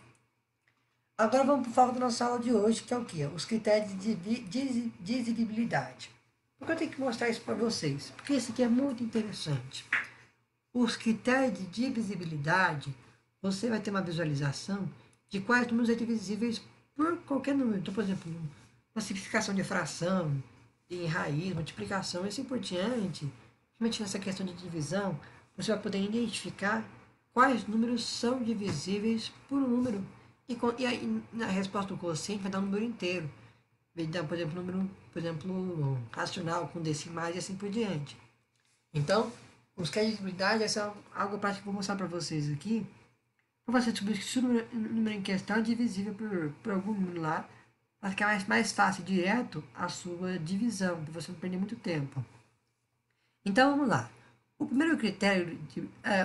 A: Agora vamos para o foco da nossa aula de hoje, que é o quê? Os critérios de divisibilidade. Por que eu tenho que mostrar isso para vocês? Porque isso aqui é muito interessante. Os critérios de divisibilidade, você vai ter uma visualização de quais números são divisíveis por qualquer número. Então, por exemplo, uma simplificação de fração, de raiz, multiplicação e assim por diante. Realmente nessa questão de divisão, você vai poder identificar quais números são divisíveis por um número. E aí, na resposta do quociente vai dar um número inteiro. Vai dar, por exemplo, número, por exemplo, racional com decimais e assim por diante. Então, os critérios de divisibilidade, essa é algo prático que eu vou mostrar para vocês aqui. Para você descobrir se o número em questão é divisível por algum número lá, para ficar mais fácil e direto a sua divisão, para você não perder muito tempo. Então, vamos lá. O primeiro critério,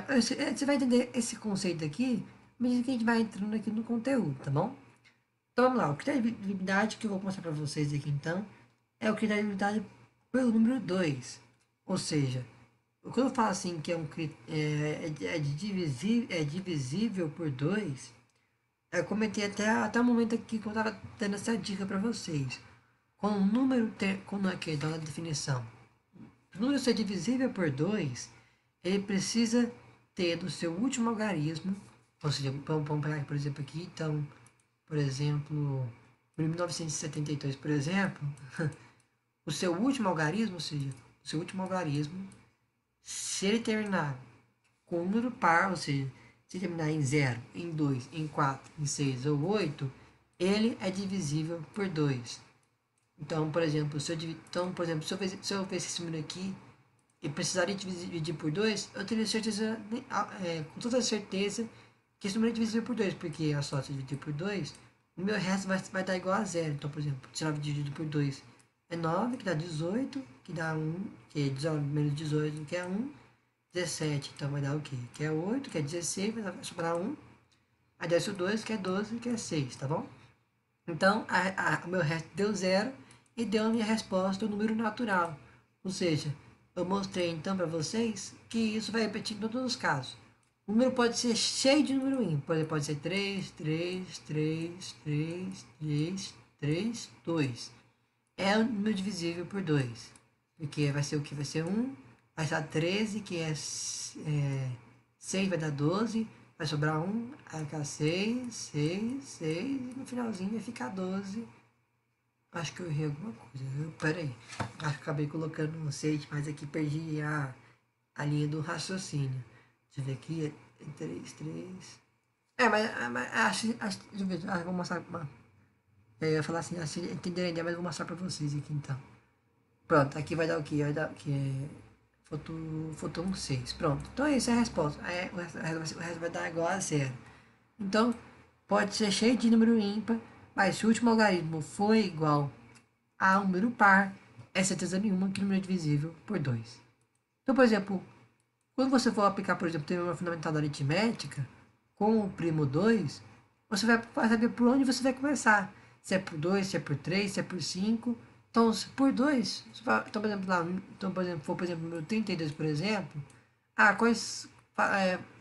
A: você vai entender esse conceito aqui, à medida que a gente vai entrando aqui no conteúdo, tá bom? Então, vamos lá. O critério de divisibilidade que eu vou mostrar para vocês aqui, então, é o critério de divisibilidade pelo número 2. Ou seja, quando eu falo assim que é divisível por 2, eu comentei até o momento aqui que eu estava dando essa dica para vocês. Quando o número tem, quando aqui dá a definição, para o número ser divisível por 2, ele precisa ter do seu último algarismo, ou seja, vamos pegar, por exemplo, aqui, então, por exemplo, em 1972, por exemplo, o seu último algarismo, ou seja, o seu último algarismo, se ele terminar com um número par, ou seja, se terminar em 0, em 2, em 4, em 6 ou 8, ele é divisível por 2. Então, por exemplo, se eu ver esse número aqui e precisaria dividir por 2, eu teria certeza, com toda certeza, que esse número é divisível por 2, porque é só se dividir por 2, o meu resto vai dar igual a zero. Então, por exemplo, 19 dividido por 2 é 9, que dá 18, que dá 1, que é 19 menos 18, que é 1, 17, então vai dar o quê? Que é 8, que é 16, vai sobrar 1, aí desce o 2, que é 12, que é 6, tá bom? Então, o meu resto deu zero e deu a minha resposta, o número natural. Ou seja, eu mostrei então para vocês que isso vai repetir em todos os casos. O número pode ser cheio de número ímpar, pode ser 3, 3, 3, 3, 3, 3, 2. É um número divisível por 2. Porque vai ser o que? Vai ser 1, vai dar 13, que é 6, vai dar 12, vai sobrar 1, aí ficar 6, 6, 6, e no finalzinho vai ficar 12. Acho que eu errei alguma coisa, viu? Pera aí. Acho que acabei colocando um 6, mas aqui perdi a linha do raciocínio. Deixa eu ver aqui, 3, 3. Mas deixa eu ver, vou mostrar. Eu ia falar assim, assim entenderem ainda, mas eu vou mostrar pra vocês aqui então. Pronto, aqui vai dar o que? Vai dar o que? Faltou um 6. Pronto. Então essa é a resposta. O resto vai dar igual a zero. Então, pode ser cheio de número ímpar, mas se o último algarismo for igual a um número par, é certeza nenhuma que o número é divisível por 2. Então, por exemplo, quando você for aplicar, por exemplo, teorema fundamental da aritmética com o primo 2, você vai saber por onde você vai começar. Se é por 2, se é por 3, se é por 5. Então, se por 2, então, por exemplo, por exemplo, o número 32, por exemplo,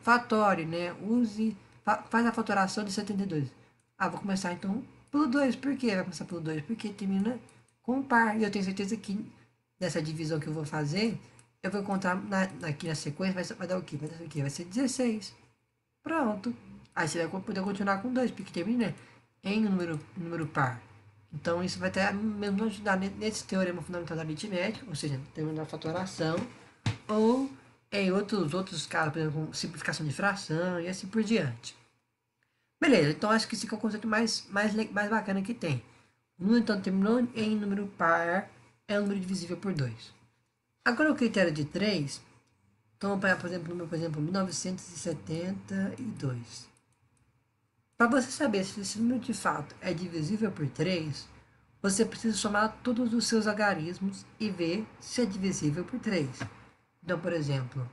A: fatore, né? Faz a fatoração de 72. Vou começar então pelo 2. Por que vai começar pelo 2? Porque termina com um par. E eu tenho certeza que nessa divisão que eu vou fazer, eu vou encontrar aqui na sequência, vai dar o quê? Vai dar o quê? Vai ser 16. Pronto. Aí você vai poder continuar com 2, porque termina em número par. Então, isso vai até mesmo ajudar nesse teorema fundamental da aritmética, ou seja, teorema da fatoração, ou em outros casos, por exemplo, simplificação de fração e assim por diante. Beleza, então acho que esse é o conceito mais bacana que tem. O número, então, terminou em número par, é um número divisível por 2. Agora o critério de 3, então vamos pegar, por exemplo, 1972. Para você saber se esse número de fato é divisível por 3, você precisa somar todos os seus algarismos e ver se é divisível por 3. Então, por exemplo,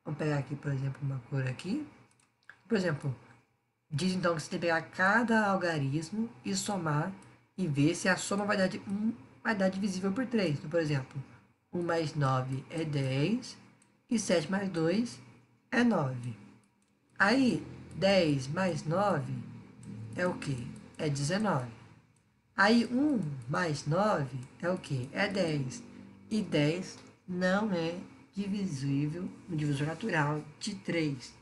A: vamos pegar aqui, por exemplo, uma cor aqui. Por exemplo, diz então que você tem que pegar cada algarismo e somar e ver se a soma vai dar divisível por 3. Então, por exemplo, 1 mais 9 é 10 e 7 mais 2 é 9. Aí, 10 mais 9 é o que? É 19. Aí 1 mais 9 é o que? É 10. E 10 não é divisível no divisor natural de 3.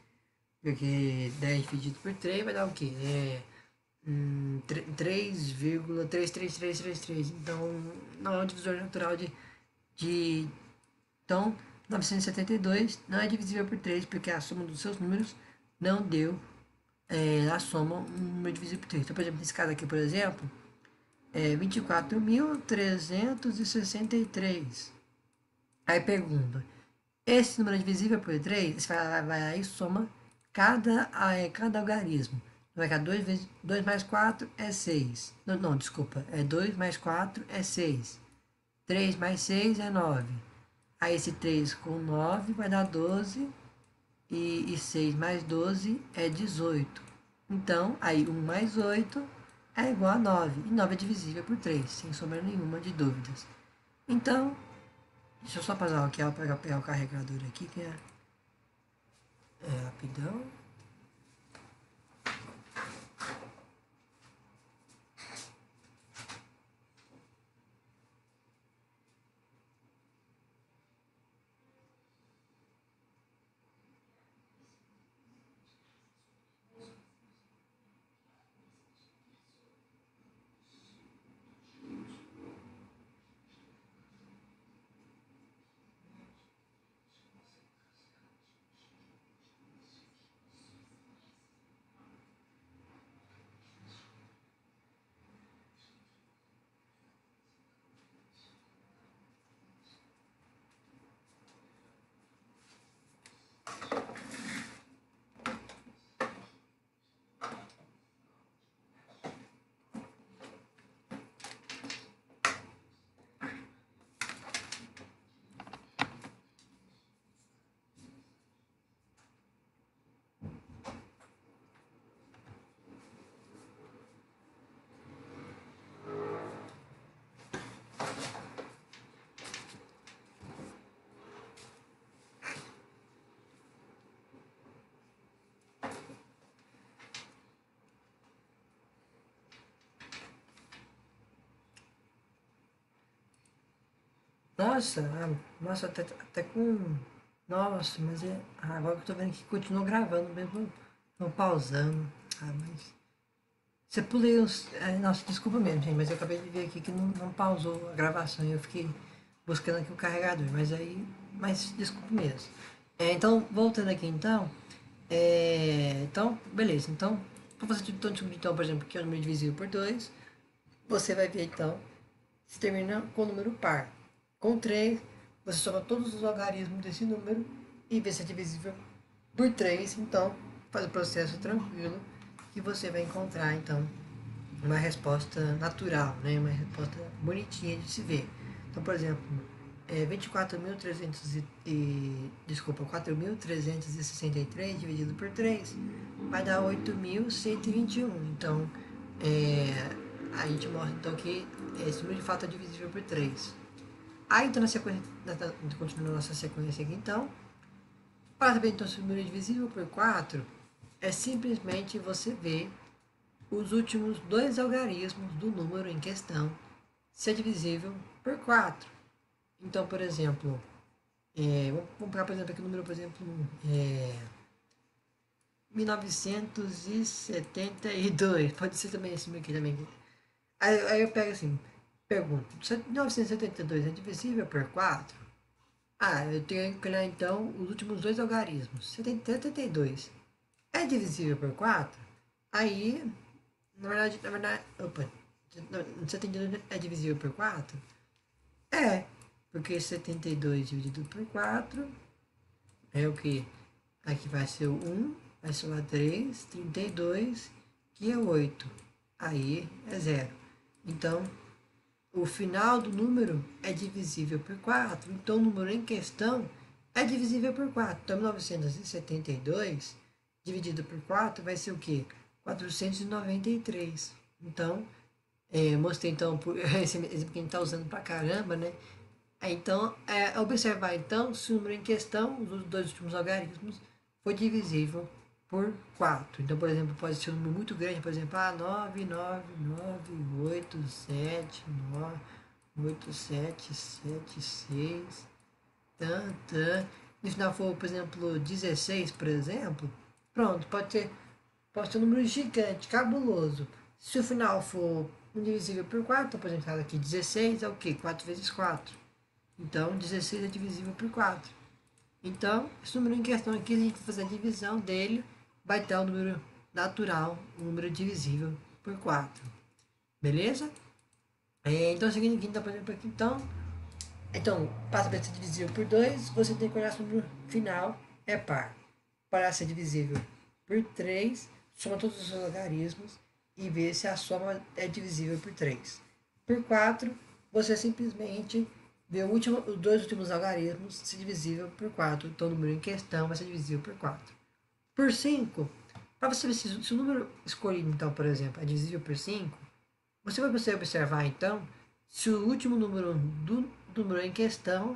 A: Porque 10 dividido por 3 vai dar o quê? 3,33333. Então, não é um divisor natural de. Então, 972 não é divisível por 3, porque a soma dos seus números não deu a soma um número divisível por 3. Então, por exemplo, nesse caso aqui, por exemplo, é 24.363. Aí pergunta, esse número é divisível por 3? Você vai aí e soma cada algarismo. Vai ficar 2 mais 4 é 6. Não, desculpa. 2 mais 4 é 6. 3 mais 6 é 9. Aí esse 3 com 9 vai dar 12. E 6 mais 12 é 18. Então, aí 1 mais 8 é igual a 9. E 9 é divisível por 3, sem sombra nenhuma de dúvidas. Então, Deixa eu só pausar aqui, ó, pegar o carregador aqui, que é rapidão. Nossa, nossa, até com. Nossa, mas agora que eu tô vendo que continua gravando mesmo, não pausando. Mas. Você pulei os. Nossa, desculpa mesmo, gente, mas eu acabei de ver aqui que não pausou a gravação e eu fiquei buscando aqui o carregador, mas aí. Mas desculpa mesmo. Então, voltando aqui então. Então, beleza. Então, para você descobrir, então, por exemplo, que é o número divisível por 2 você vai ver então se termina com o número par. Com 3 você soma todos os logaritmos desse número e vê se é divisível por 3. Então, faz o processo tranquilo que você vai encontrar, então, uma resposta natural, né? Uma resposta bonitinha de se ver. Então, por exemplo, 24.300 desculpa, 4.363 dividido por 3 vai dar 8.121. Então, a gente mostra então que esse número de fato é divisível por 3. Aí, então, na sequência, continuando a nossa sequência aqui, então, para saber então se o número é divisível por 4, é simplesmente você ver os últimos dois algarismos do número em questão se é divisível por 4. Então, por exemplo, vamos pegar, por exemplo, aqui o número, por exemplo, 1972. Pode ser também esse aqui também. Aí eu pego assim, pergunto, 1972 é divisível por 4? Ah, eu tenho que olhar então os últimos dois algarismos. 72 é divisível por 4? Aí, opa, 72 é divisível por 4? É, porque 72 dividido por 4 é o que? Aqui vai ser o 1, vai somar 3, 32, que é 8. Aí é zero. Então, o final do número é divisível por 4. Então, o número em questão é divisível por 4. Então, 1972 dividido por 4 vai ser o quê? 493. Então, mostrei então, esse exemplo que a gente está usando pra caramba, né? Então, observar então se o número em questão, os dois últimos algarismos, foi divisível por 4. Então, por exemplo, pode ser um número muito grande, por exemplo, 9998776, no final for, por exemplo, 16, por exemplo, pronto, pode ser um número gigante, cabuloso. Se o final for indivisível por 4, por exemplo, aqui 16 é o quê? 4 vezes 4. Então, 16 é divisível por 4. Então, esse número em questão aqui, a gente vai fazer a divisão dele, vai ter o número natural, o número divisível por 4. Beleza? Então, seguindo aqui, então, por exemplo, aqui, então, para saber se é divisível por 2, você tem que olhar se o número final é par. Para ser divisível por 3, soma todos os logaritmos e vê se a soma é divisível por 3. Por 4, você simplesmente vê os dois últimos algarismos se divisível por 4. Então, o número em questão vai ser divisível por 4. Por 5, para você ver se o número escolhido, então, por exemplo, é divisível por 5, você vai observar, então, se o último número do número em questão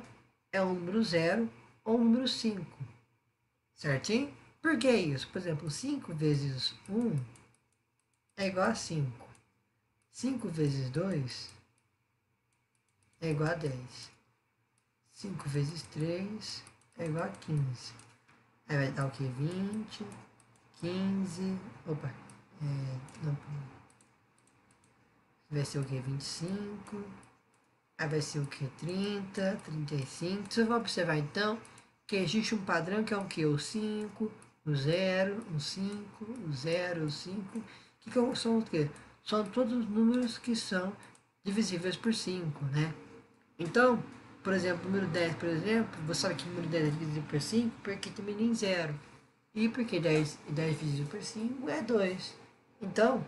A: é um número zero ou um número 5, certinho? Por que isso? Por exemplo, 5 vezes um é igual a 5. 5 vezes 2 é igual a 10. 5 vezes 3 é igual a 15. Aí vai dar o que? 20, 15. Opa. Não, vai ser o que? 25. Aí vai ser o que? 30, 35. Você vai observar então que existe um padrão que é o que? O 5, o 0, o 5, o 0, o 5. Que são o quê? São todos os números que são divisíveis por 5, né? Então, por exemplo, o número 10, por exemplo, você sabe que o número 10 é divisível por 5 porque termina em 0. E porque 10 divisível por 5 é 2. Então,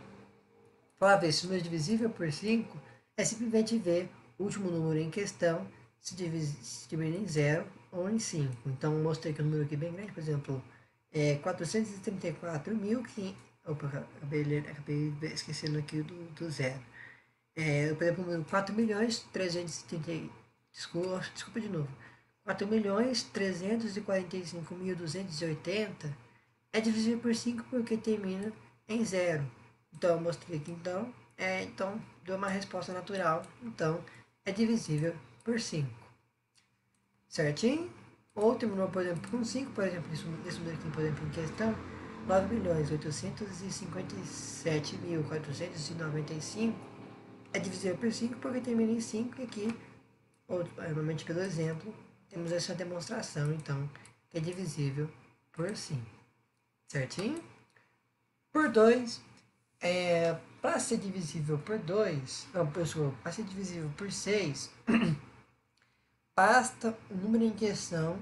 A: para ver se o número é divisível por 5, é simplesmente ver o último número em questão se divide em 0 ou em 5. Então, mostrei que o número aqui é bem grande, por exemplo, é 434 mil. Opa, acabei esquecendo aqui do zero. Por exemplo, o número 4 milhões 330. Desculpa de novo. 4 milhões 345.280 é divisível por 5 porque termina em zero. Então, eu mostrei aqui, então, deu uma resposta natural. Então, é divisível por 5. Certinho? Ou terminou, por exemplo, com 5, por exemplo, esse número aqui, por exemplo, em questão, 9.857.495 é divisível por 5 porque termina em 5 e aqui, normalmente pelo exemplo, temos essa demonstração, então, que é divisível por 5. Certinho? Por 2, para ser divisível por 2, não, pessoal, para ser divisível por 6, basta o número em questão.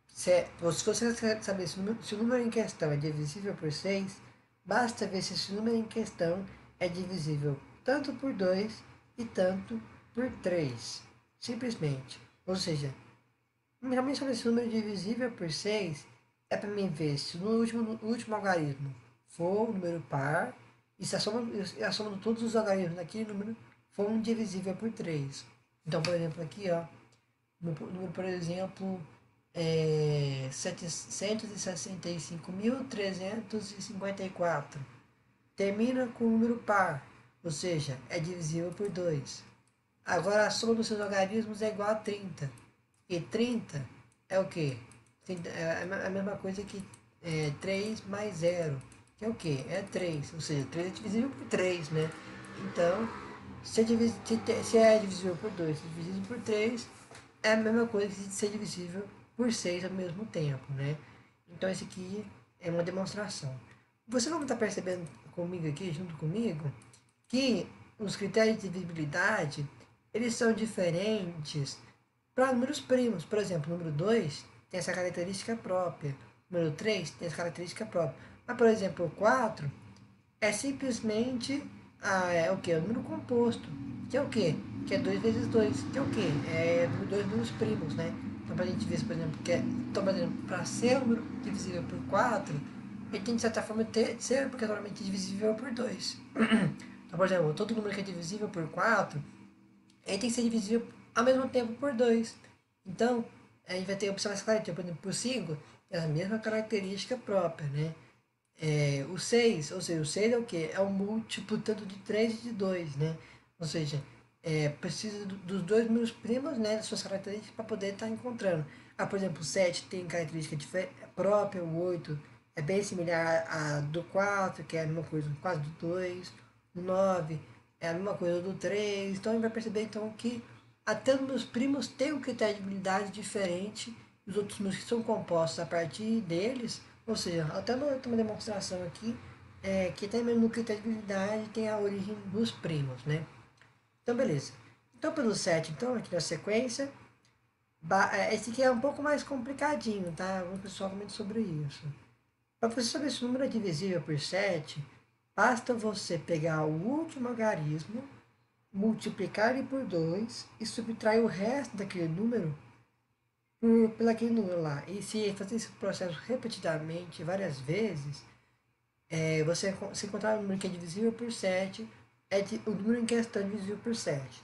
A: Se você quer saber se o número em questão é divisível por 6, basta ver se esse número em questão é divisível tanto por 2 e tanto por 3. Simplesmente. Ou seja, realmente saber se o número é divisível por 6 é para mim ver se no último algarismo for um número par e se a soma de todos os algarismos daquele número for um divisível por 3. Então, por exemplo, aqui, ó, número, por exemplo, 765.354. Termina com um número par, ou seja, é divisível por 2. Agora a soma dos seus algarismos é igual a 30. E 30 é o quê? É a mesma coisa que 3 mais 0. Que é o quê? É 3. Ou seja, 3 é divisível por 3, né? Então, se é divisível por 2, se é divisível por 3, é a mesma coisa que ser divisível por 6 ao mesmo tempo, né? Então, esse aqui é uma demonstração. Você não está percebendo comigo aqui, junto comigo, que os critérios de divisibilidade, eles são diferentes para números primos. Por exemplo, o número 2 tem essa característica própria. O número 3 tem essa característica própria. Mas, por exemplo, o 4 é simplesmente o que? O número composto. Que é o quê? Que é 2 vezes 2. Que é o quê? É dois números primos, né? Então, para a gente ver, por exemplo, então, por exemplo, para ser um número divisível por 4, ele tem, de certa forma, ser porque é normalmente divisível por 2. Então, por exemplo, todo número que é divisível por 4, ele tem que ser divisível ao mesmo tempo por 2. Então, a gente vai ter observar essa característica. Por exemplo, por 5, tem a mesma característica própria, né? O 6, ou seja, o 6 é o quê? É o múltiplo tanto de 3 e de 2, né? Ou seja, precisa dos dois números primos, né, das suas características para poder estar encontrando. Por exemplo, o 7 tem característica própria, o 8 é bem similar a do 4, que é a mesma coisa quase do 2, o 9 é a mesma coisa do 3, então a gente vai perceber então que até os meus primos têm um critério de habilidade diferente dos outros números que são compostos a partir deles, ou seja, até uma demonstração aqui que até mesmo no critério de habilidade tem a origem dos primos, né? Então, beleza. Então, pelo 7, então, aqui na sequência, esse aqui é um pouco mais complicadinho, tá? Algum pessoal comenta sobre isso. Para você saber se o número é divisível por 7, basta você pegar o último algarismo, multiplicar ele por 2 e subtrair o resto daquele número pelo aquele número lá. E se fazer esse processo repetidamente, várias vezes, se encontrar um número que é divisível por 7, o número em questão é divisível por 7.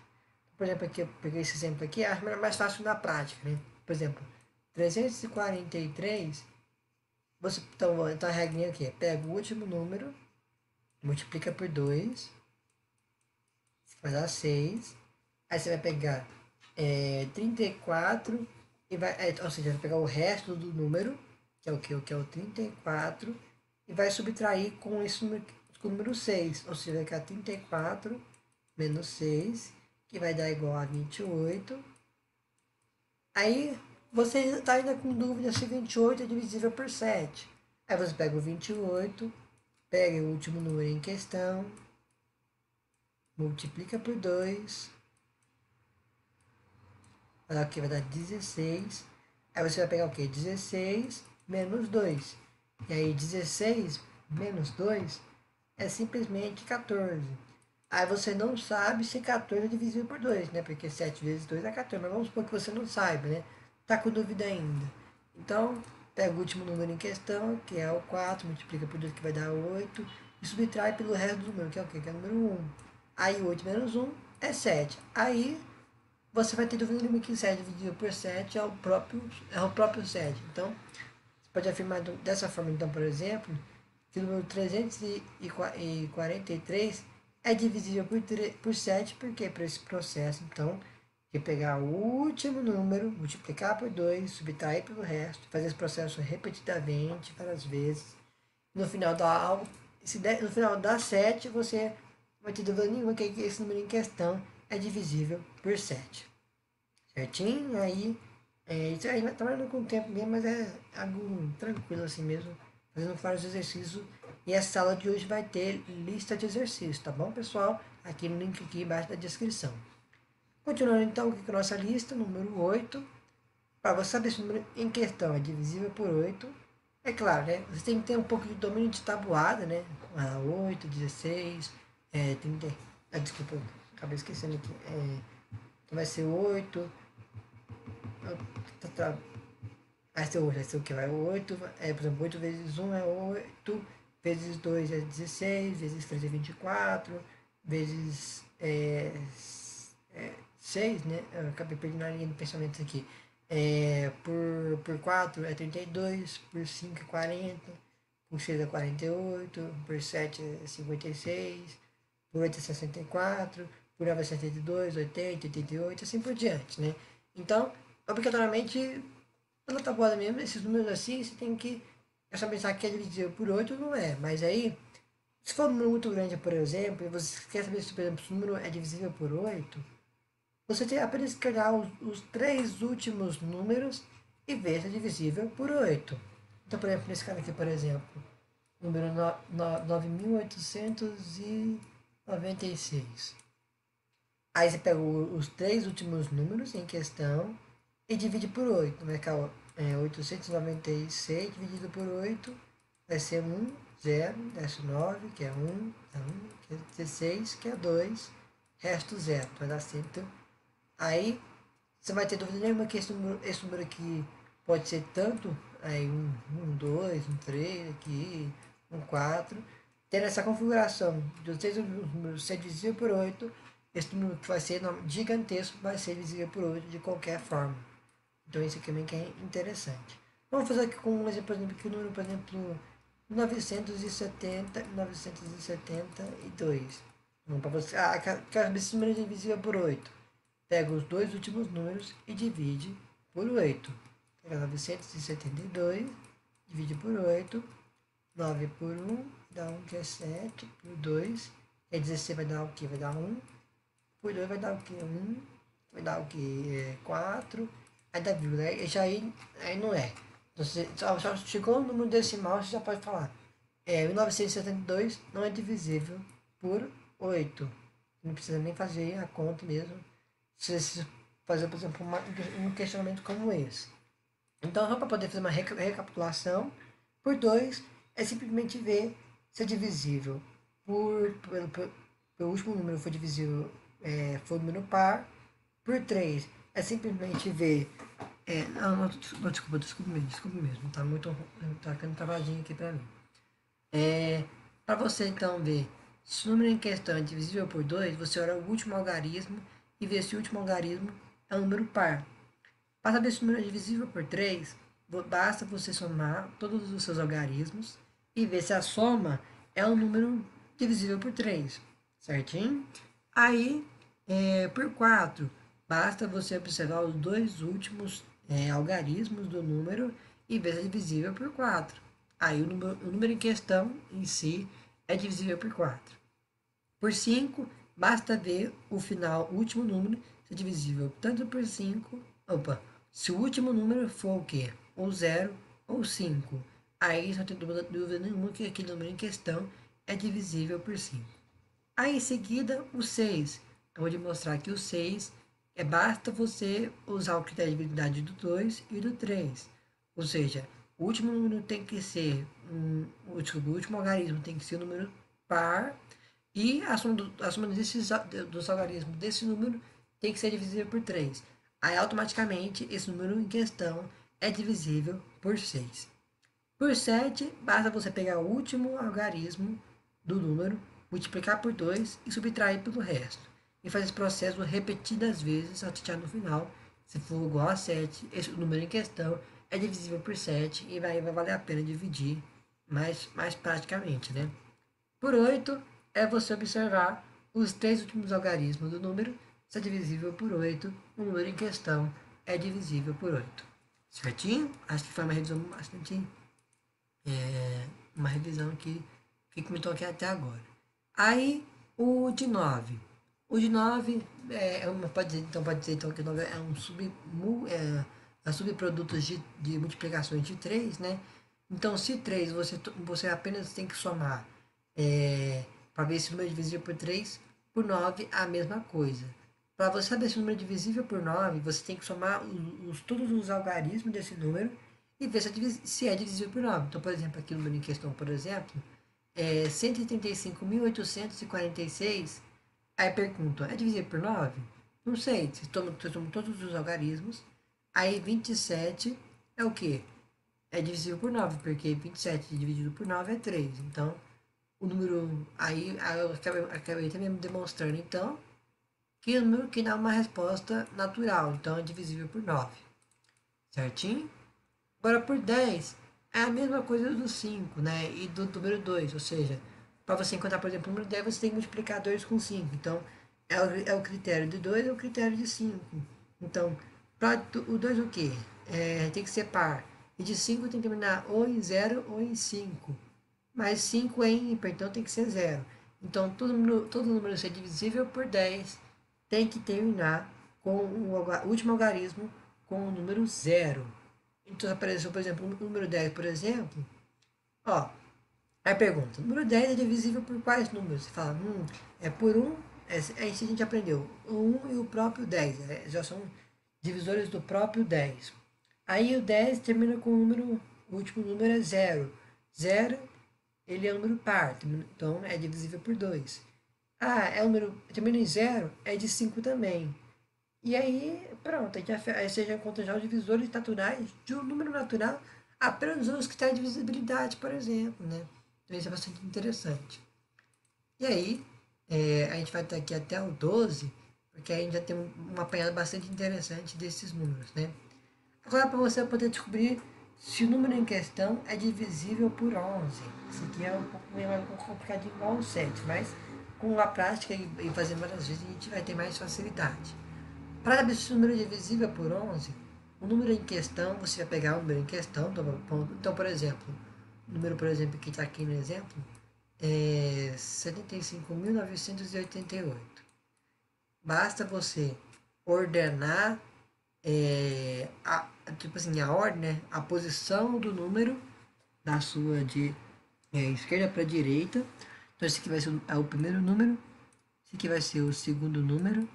A: por exemplo, aqui eu peguei esse exemplo aqui, acho mais fácil na prática, né? Por exemplo, 343, então a regrinha aqui é, pega o último número, multiplica por 2, vai dar 6. Aí você vai pegar 34 e vai, ou seja, vai pegar o resto do número, que é o que? Que é o 34, e vai subtrair com esse número, com o número 6, ou seja, vai ficar 34 menos 6, que vai dar igual a 28. Aí você está ainda com dúvida se 28 é divisível por 7. Aí você pega o 28, pega o último número em questão, multiplica por 2, aqui vai dar 16. Aí você vai pegar o quê? 16 menos 2. E aí 16 menos 2 é simplesmente 14. Aí você não sabe se 14 é divisível por 2, né? Porque 7 vezes 2 é 14. Mas vamos supor que você não saiba, né? Tá com dúvida ainda. Então, pega o último número em questão, que é o 4, multiplica por 2, que vai dar 8, e subtrai pelo resto do número, que é o quê? Que é o número 1. Aí 8 menos 1 é 7. Aí você vai ter dúvida nenhuma que 7 dividido por 7 é o próprio 7. Então, você pode afirmar dessa forma, então, por exemplo, que o número 343 é divisível por 7, porque para esse processo, então, de pegar o último número, multiplicar por 2, subtrair pelo resto, fazer esse processo repetidamente, várias vezes. No final da aula, no final da 7, você vai ter dúvida nenhuma que esse número em questão é divisível por 7. Certinho? Aí, isso aí vai trabalhando com o tempo mesmo, mas é algo tranquilo assim mesmo, fazendo vários exercícios. E essa aula de hoje vai ter lista de exercícios, tá bom, pessoal? Aqui no link aqui embaixo da descrição. Continuando então com a nossa lista, número 8. Para você saber se o número em questão é divisível por 8, é claro, né? Você tem que ter um pouco de domínio de tabuada, né? 8, 16, 30. Desculpa, acabei esquecendo aqui. Então vai ser 8. Vai ser 8, vai ser o que? Vai 8, por exemplo, 8 vezes 1 é 8, vezes 2 é 16, vezes 3 é 24, vezes 6, né? Eu acabei perdendo a linha do pensamento aqui. Por 4 é 32, por 5 é 40, por 6 é 48, por 7 é 56, por 8 é 64, por 9 é 72, 80, 88, assim por diante, né? Então, obrigatoriamente, pela tabuada mesmo, esses números assim, você tem que é só pensar que é divisível por 8, não é. Mas aí, se for um número muito grande, por exemplo, e você quer saber se, por exemplo, se o número é divisível por 8, você tem apenas que olhar os três últimos números e ver se é divisível por 8. Então, por exemplo, nesse caso aqui, por exemplo, número 9.896. Aí você pega os três últimos números em questão e divide por 8. Vai ficar 896 dividido por 8 vai ser 1, 0, desce 9, que é 1, é 1, que é 16, que é 2, resto 0, vai dar 100. Aí você vai ter dúvida nenhuma que esse número aqui pode ser tanto aí um 2, um 3 aqui, um 4. Tendo essa configuração dos três números ser divisível por 8, esse número que vai ser gigantesco vai ser divisível por 8 de qualquer forma. Então isso aqui também que é interessante. Vamos fazer aqui com um exemplo, por exemplo, que o número, por exemplo, 972. Vamos para você. Esse número é divisível por 8. Pega os dois últimos números e divide por 8. Pega 972, divide por 8. 9 por 1, dá 1 que é 7, por 2, é 16 vai dar o que? Vai dar 1. Por 2 vai dar o que? 1. Vai dar o que? 4. Aí dá vírgula. Aí não é. Então, você só chegou no número decimal, você já pode falar. 1972 não é divisível por 8. Não precisa nem fazer a conta mesmo. Se você fazer, por exemplo, um questionamento como esse. Então, só para poder fazer uma recapitulação, por 2 é simplesmente ver se é divisível pelo último número foi divisível, foi o número par. Por 3 é simplesmente ver. Não, desculpa mesmo, tá muito. Tá ficando travadinho aqui para mim. Para você então ver se o número em questão é divisível por 2, você olha o último algarismo e ver se o último algarismo é um número par. Para saber se o número é divisível por 3, basta você somar todos os seus algarismos e ver se a soma é um número divisível por 3, certinho? Aí, por 4, basta você observar os dois últimos algarismos do número e ver se é divisível por 4. Aí o número em questão em si é divisível por 4. Por 5, basta ver o final, o último número, se é divisível tanto por 5, se o último número for o quê? Ou 0 ou 5. Aí não tem dúvida nenhuma que aquele número em questão é divisível por 5. Aí em seguida, o 6. Eu vou demonstrar que o 6 basta você usar o critério de dividibilidade do 2 e do 3. Ou seja, o último número tem que ser o último algarismo tem que ser um número par e a soma dos algarismos desse número tem que ser divisível por 3. Aí automaticamente esse número em questão é divisível por 6. Por 7, basta você pegar o último algarismo do número, multiplicar por 2 e subtrair pelo resto. E fazer esse processo repetidas vezes até chegar no final. Se for igual a 7, esse número em questão é divisível por 7 e vai valer a pena dividir mais praticamente, né? Por 8, é você observar os três últimos algarismos do número. Se é divisível por 8, o número em questão é divisível por 8. Certinho? Acho que foi uma revisão bastante uma revisão que comentou aqui até agora. Aí, o de 9. O de 9 pode dizer então que 9 é um subproduto de multiplicações de 3, né? Então, se 3 você apenas tem que somar para ver se o número é divisível por 3, por 9 a mesma coisa. Para você saber se o número é divisível por 9, você tem que somar todos os algarismos desse número e ver se é divisível por 9. Então, por exemplo, aqui no número em questão, por exemplo, é 135.846. Aí pergunta, é divisível por 9? Não sei, você toma todos os algarismos. Aí 27 é o quê? É divisível por 9, porque 27 dividido por 9 é 3. Então, o número. Aí eu acabei também demonstrando, então, que o número que dá uma resposta natural. Então, é divisível por 9. Certinho? Agora, por 10, é a mesma coisa do 5, né? E do número 2. Ou seja, para você encontrar, por exemplo, o número 10, você tem que multiplicar 2 com 5. Então, é o critério de 2 é o critério de 5. Então, para o 2 o quê? Tem que ser par. E de 5 tem que terminar ou em 0 ou em 5. Mas 5 é ímpar, então tem que ser 0. Então, todo número ser divisível por 10 tem que terminar com o último algarismo com o número 0. Então apareceu, por exemplo, o número 10, por exemplo. Ó, aí pergunta, o número 10 é divisível por quais números? Você fala, é por 1, é isso que a gente aprendeu. O 1 e o próprio 10, já são divisores do próprio 10. Aí o 10 termina com o último número é 0. 0, ele é um número par, então é divisível por 2. Ah, é um número, termina em 0, é de 5 também. E aí, pronto, aí você já encontra já os divisores naturais de um número natural apenas usando os critérios de divisibilidade, por exemplo, né? Então isso é bastante interessante. E aí, a gente vai estar aqui até o 12, porque aí a gente já tem uma apanhada bastante interessante desses números, né? Agora, para você poder descobrir se o número em questão é divisível por 11. Isso aqui é um pouco mais complicadinho igual o 7, mas com a prática e fazendo várias vezes, a gente vai ter mais facilidade. Para saber se o número é divisível por 11, o número em questão, você vai pegar o número em questão, então por exemplo, o número, por exemplo, que está aqui no exemplo, é 75.988. Basta você ordenar, tipo assim, a ordem, né? A posição do número da sua de esquerda para direita. Então esse aqui vai ser o primeiro número, esse aqui vai ser o segundo número,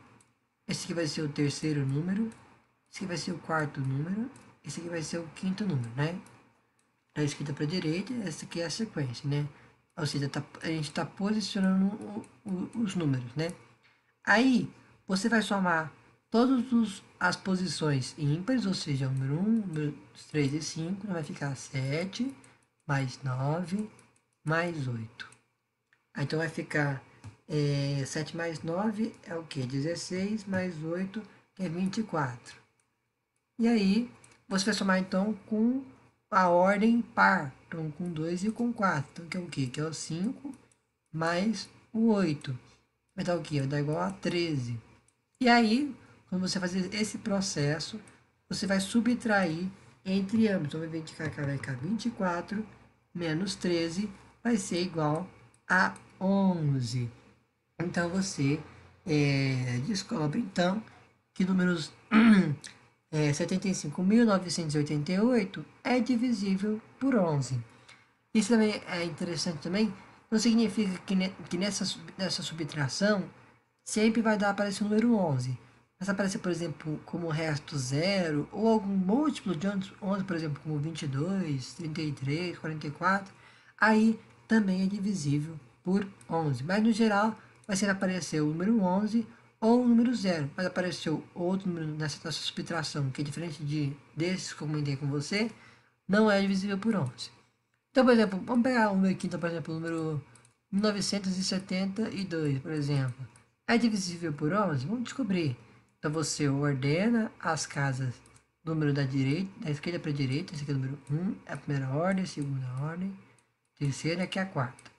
A: esse aqui vai ser o terceiro número, esse aqui vai ser o quarto número, esse aqui vai ser o quinto número, né? Da esquerda para a direita, essa aqui é a sequência, né? Ou seja, a gente está posicionando os números, né? Aí, você vai somar todas as posições ímpares, ou seja, o número 1, número 3 e 5, vai ficar 7, mais 9, mais 8. Aí, então vai ficar 7 mais 9 é o quê? 16 mais 8, que é 24. E aí, você vai somar então com a ordem par. Então, com 2 e com 4. Então, que é o quê? Que é o 5 mais o 8. Vai dar o quê? Vai dar igual a 13. E aí, quando você fazer esse processo, você vai subtrair entre ambos. Então, vai ficar 24 menos 13 vai ser igual a 11. Então, você descobre, então, que números 75.988 é divisível por 11. Isso também é interessante também, não significa que nessa subtração sempre vai dar aparecer o número 11. Mas aparecer, por exemplo, como resto zero, ou algum múltiplo de 11, por exemplo, como 22, 33, 44, aí também é divisível por 11. Mas, no geral, vai sempre aparecer o número 11 ou o número zero. Mas apareceu outro número nessa subtração, que é diferente desses que eu comentei com você, não é divisível por 11. Então, por exemplo, vamos pegar o número aqui, então, por exemplo, o número 1972, por exemplo. É divisível por 11? Vamos descobrir. Então, você ordena as casas do número da esquerda para a direita. Esse aqui é o número 1, é a primeira ordem, a segunda ordem, terceira, aqui é a quarta.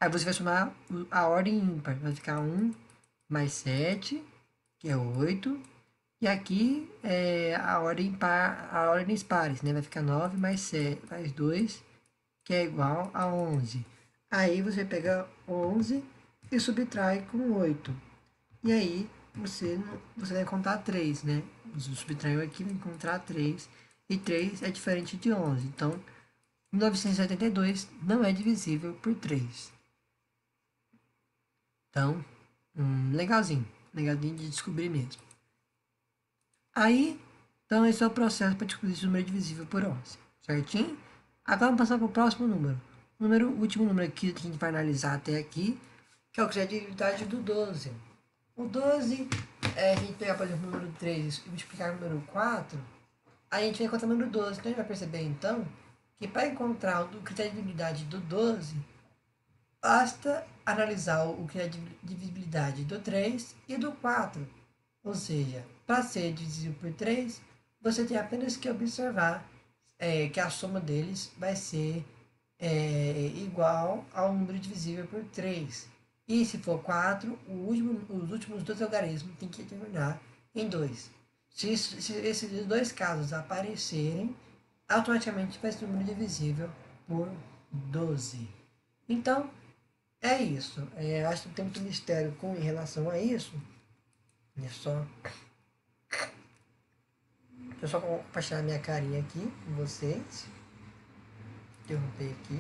A: Aí você vai somar a ordem ímpar. Vai ficar 1 mais 7, que é 8. E aqui é a ordem par, a ordens pares, né? Vai ficar 9 mais 7, mais 2, que é igual a 11. Aí você pega 11 e subtrai com 8. E aí você vai encontrar 3, né? Você subtraiu aqui, vai encontrar 3. E 3 é diferente de 11. Então, 1972 não é divisível por 3. Então, legalzinho. Legalzinho de descobrir mesmo. Aí, então esse é o processo para descobrir se o número é divisível por 11. Certinho? Agora vamos passar para o próximo número. O último número aqui que a gente vai analisar até aqui, que é o criatividade do 12. O 12, a gente pegar, por exemplo, o número 3 e multiplicar o número 4, aí a gente vai encontrar o número 12. Então a gente vai perceber, então, que para encontrar o critério de divisibilidade do 12, basta analisar o critério de divisibilidade do 3 e do 4. Ou seja, para ser divisível por 3, você tem apenas que observar que a soma deles vai ser igual ao número divisível por 3. E se for 4, os últimos dois algarismos tem que terminar em 2. Se esses dois casos aparecerem, automaticamente vai ser um número divisível por 12. Então, é isso. Acho que não tem muito mistério em relação a isso. É só. Deixa eu só compartilhar minha carinha aqui com vocês. Interromper aqui.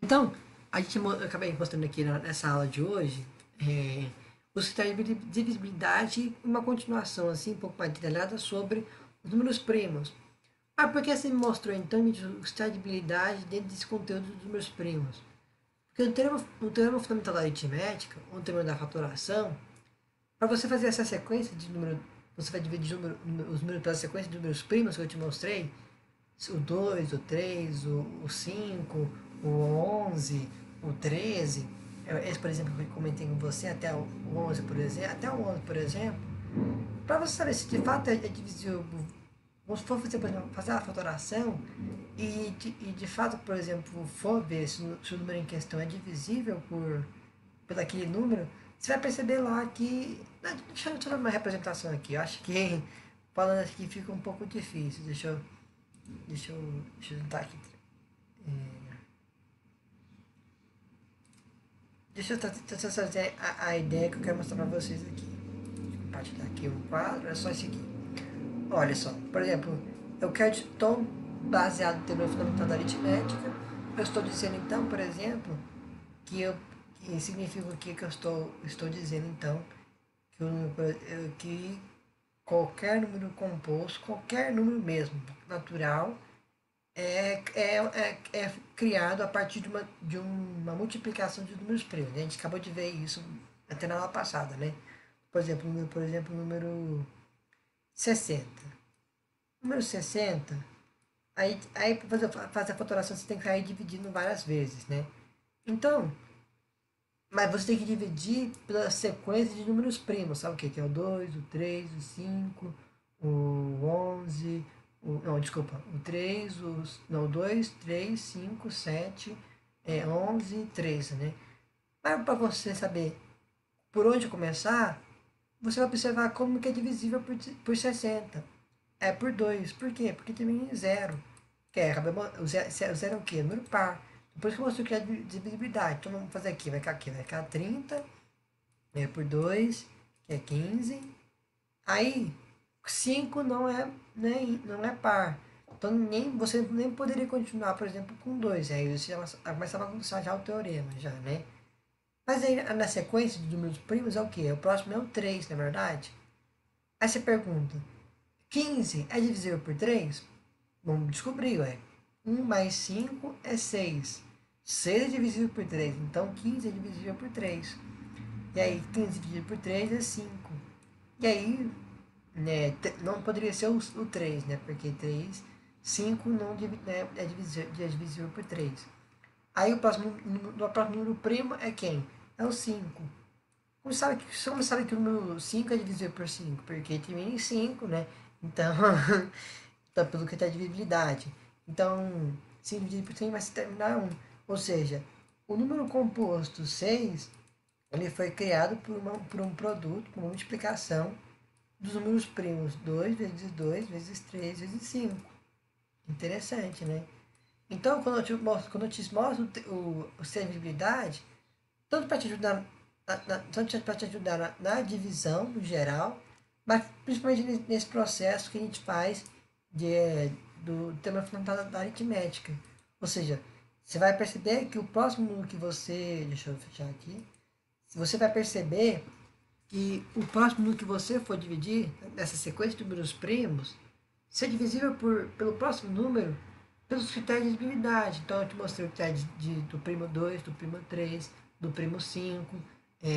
A: Então, eu acabei mostrando aqui nessa aula de hoje os critérios de divisibilidade, uma continuação assim, um pouco mais detalhada sobre os números primos. Por que você me mostrou então os critérios de divisibilidade dentro desse conteúdo dos números primos? Porque no teorema fundamental da aritmética, ou no teorema da fatoração, para você fazer essa sequência de número, você vai dividir os números pela sequência de números primos que eu te mostrei, o 2, o 3, o 5, o 11, o 13, esse, por exemplo, que eu comentei com você, até o 11, por exemplo, para você saber se de fato é divisível, vamos for fazer, por exemplo, fazer a fatoração de fato, por exemplo, for ver se o número em questão é divisível por aquele número, você vai perceber lá que. Deixa eu dar uma representação aqui. Eu acho que falando aqui fica um pouco difícil. Deixa eu tentar aqui. Deixa eu trazer a ideia que eu quero mostrar para vocês aqui. Vou compartilhar aqui o quadro, é só esse aqui. Olha só, por exemplo, eu quero estou baseado no teorema fundamental da aritmética. Eu estou dizendo então, por exemplo, que significa o que eu estou dizendo então que qualquer número composto, qualquer número mesmo, natural, é criado a partir de uma multiplicação de números primos. A gente acabou de ver isso até na aula passada, né? Por exemplo, o número 60. Número 60, aí para fazer a fatoração você tem que sair dividindo várias vezes, né? Então, Mas você tem que dividir pela sequência de números primos. Sabe o que? Que é o 2, o 3, o 5, o 11, não, desculpa, o 3, não, o 2, 3, 5, 7, 11, 13, né? Mas para você saber por onde começar, você vai observar como que é divisível por 60. É por 2. Por quê? Porque termina em zero. Que é, o zero é o quê? Número par. Por isso que eu mostrei que é divisibilidade. Então vamos fazer aqui. Vai ficar aqui. Vai ficar 30 por 2, que é 15. Aí, 5 não é par. Então você nem poderia continuar, por exemplo, com 2. Aí você já começa a bagunçar já o teorema, já, né? Mas aí na sequência de números primos é o quê? O próximo é o 3, na verdade. Aí você pergunta, 15 é divisível por 3? Vamos descobrir, ué. 1 mais 5 é 6. 6 é divisível por 3, então 15 é divisível por 3. E aí 15 dividido por 3 é 5. E aí, né, não poderia ser o 3, né? Porque 3, 5 não né, é divisível por 3. Aí o próximo número primo é quem? É o 5. Como sabe que o número 5 é divisível por 5? Porque termina em 5, né? Então, então pelo que tem a divisibilidade. Então, 5 dividido por 5 vai se terminar 1. Ou seja, o número composto 6 ele foi criado por um produto, por uma multiplicação dos números primos 2 vezes 2 vezes 3 vezes 5. Interessante, né? Então, quando eu te mostro o sensibilidade, tanto para te ajudar, tanto para te ajudar na divisão, no geral, mas principalmente nesse processo que a gente faz do tema fundamental da aritmética. Ou seja, você vai perceber que o próximo número que você. Deixa eu fechar aqui. Você vai perceber que o próximo número que você for dividir nessa sequência de números primos ser divisível pelo próximo número pelos critérios de divisibilidade. Então, eu te mostrei o critério do primo 2, do primo 3, do primo 5,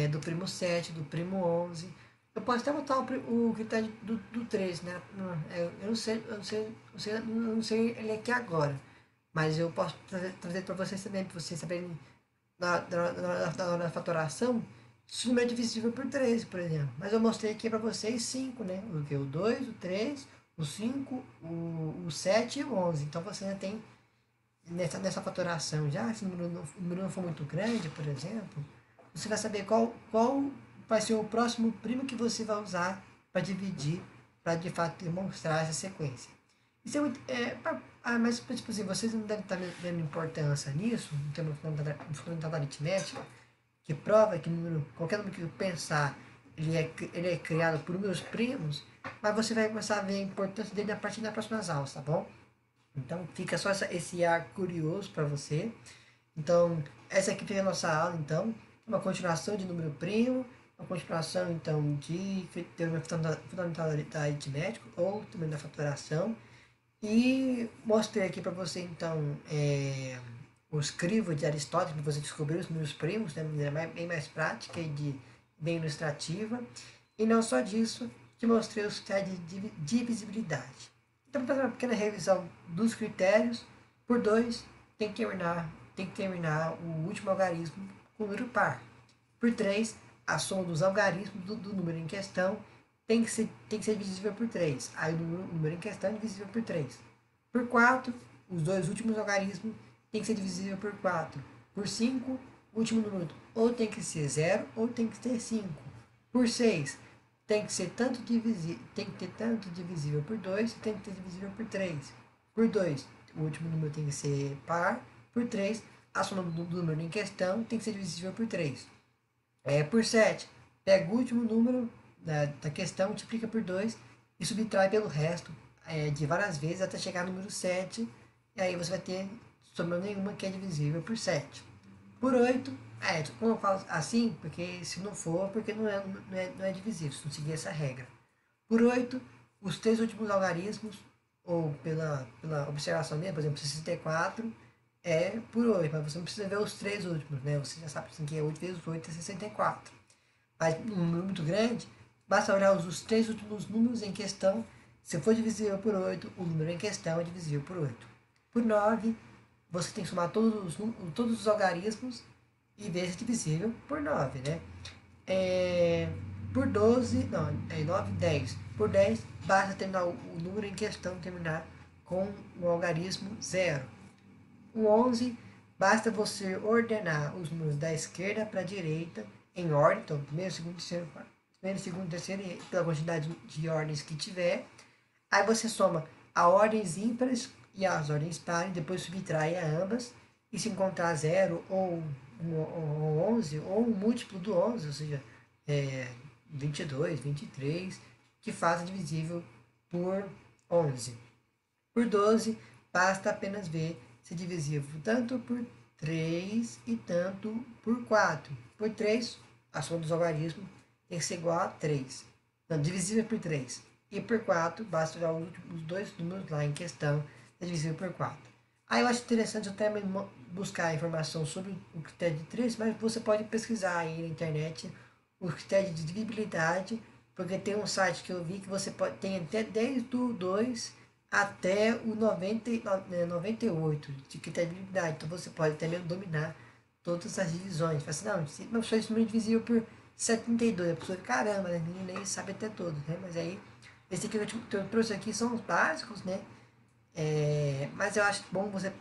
A: do primo 7, do primo 11. Eu posso até botar o critério do 3, né? Eu não sei, eu não sei ele aqui agora. Mas eu posso trazer para vocês também, para vocês saberem na hora da fatoração, se o número é divisível por 3, por exemplo. Mas eu mostrei aqui para vocês 5, né? O 2, o 3, o 5, o 7 e o 11. Então você já tem nessa fatoração já, se o número não for muito grande, por exemplo, você vai saber qual vai ser o próximo primo que você vai usar para dividir, para de fato demonstrar essa sequência. Isso é muito. Mas, tipo assim, vocês não devem estar dando importância nisso, no termo fundamental da aritmética, que prova que qualquer número que eu pensar, ele é criado por números primos, mas você vai começar a ver a importância dele a partir das próximas aulas, tá bom? Então, fica só esse ar curioso para você. Então, essa aqui foi a nossa aula, então, uma continuação de número primo, uma continuação, então, de teorema fundamental da aritmética, ou também da fatoração, e mostrei aqui para você, então, os crivos de Aristóteles, para você descobrir os números primos, né, de maneira bem mais prática e bem ilustrativa. E não só disso, te mostrei os critérios de divisibilidade. Então, para fazer uma pequena revisão dos critérios, por 2, tem que terminar o último algarismo com número par. Por 3, a soma dos algarismos do número em questão tem que ser divisível por 3. Aí o número em questão é divisível por 3. Por 4, os dois últimos algarismos tem que ser divisível por 4. Por 5, o último número ou tem que ser 0 ou tem que ser 5. Por 6, tem que ter tanto divisível por 2 e tem que ter divisível por 3. Por 2, o último número tem que ser par. Por 3, a soma do número em questão tem que ser divisível por 3. Por 7, pega o último número da questão, multiplica por 2 e subtrai pelo resto de várias vezes até chegar no número 7. E aí você vai ter soma nenhuma que é divisível por 7. Por 8, como eu falo assim, porque se não for, porque não é divisível, se não seguir essa regra. Por 8, os três últimos algarismos, ou pela observação mesmo, por exemplo, 64 é por 8, mas você não precisa ver os três últimos, né? Você já sabe assim, que é 8 vezes 8 é 64. Mas um número muito grande, basta olhar os três últimos números em questão. Se for divisível por 8, o número em questão é divisível por 8. Por 9, você tem que somar todos os algarismos e ver se é divisível por 9, né? Por 12, não, 9, 10. Por 10, basta terminar o número em questão, terminar com o algarismo zero. O 11, basta você ordenar os números da esquerda para a direita em ordem, então primeiro, segundo, terceiro, quarto. Primeiro, segundo, terceiro, pela quantidade de ordens que tiver. Aí você soma as ordens ímpares e as ordens pares, depois subtrai a ambas, e se encontrar zero ou 11, ou um múltiplo do 11, ou seja, 22, 23, que faça divisível por 11. Por 12, basta apenas ver se é divisível tanto por 3 e tanto por 4. Por 3, a soma dos algarismos tem que ser igual a 3. Não, divisível por 3. E por 4, basta olhar os dois números lá em questão, é divisível por 4. Aí eu acho interessante até buscar informação sobre o critério de 3, mas você pode pesquisar aí na internet o critério de divisibilidade, porque tem um site que eu vi que você pode, tem até desde o 2 até o 98 de criteribilidade. Então você pode até mesmo dominar todas as divisões. Fala assim, não, se uma pessoa é divisível por 72, a pessoa, caramba, né? Ninguém nem sabe até todos, né? Mas aí, esse aqui que eu trouxe aqui são os básicos, né? Mas eu acho bom você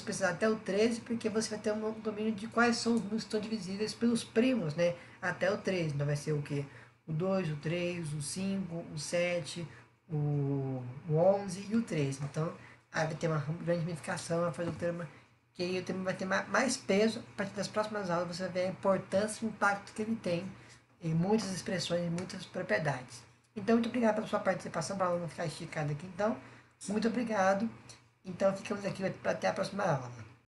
A: precisar até o 13, porque você vai ter um domínio de quais são os números que estão divisíveis pelos primos, né? Até o 13. Então vai ser o quê? O 2, o 3, o 5, o 7, o 11 e o 13. Então, aí vai ter uma grande ramificação, vai fazer o termo, que aí o termo vai ter mais peso. A partir das próximas aulas você vai ver a importância e o impacto que ele tem em muitas expressões e muitas propriedades. Então, muito obrigado pela sua participação, para ela não ficar esticada aqui. Então, muito obrigado. Então, ficamos aqui até a próxima aula.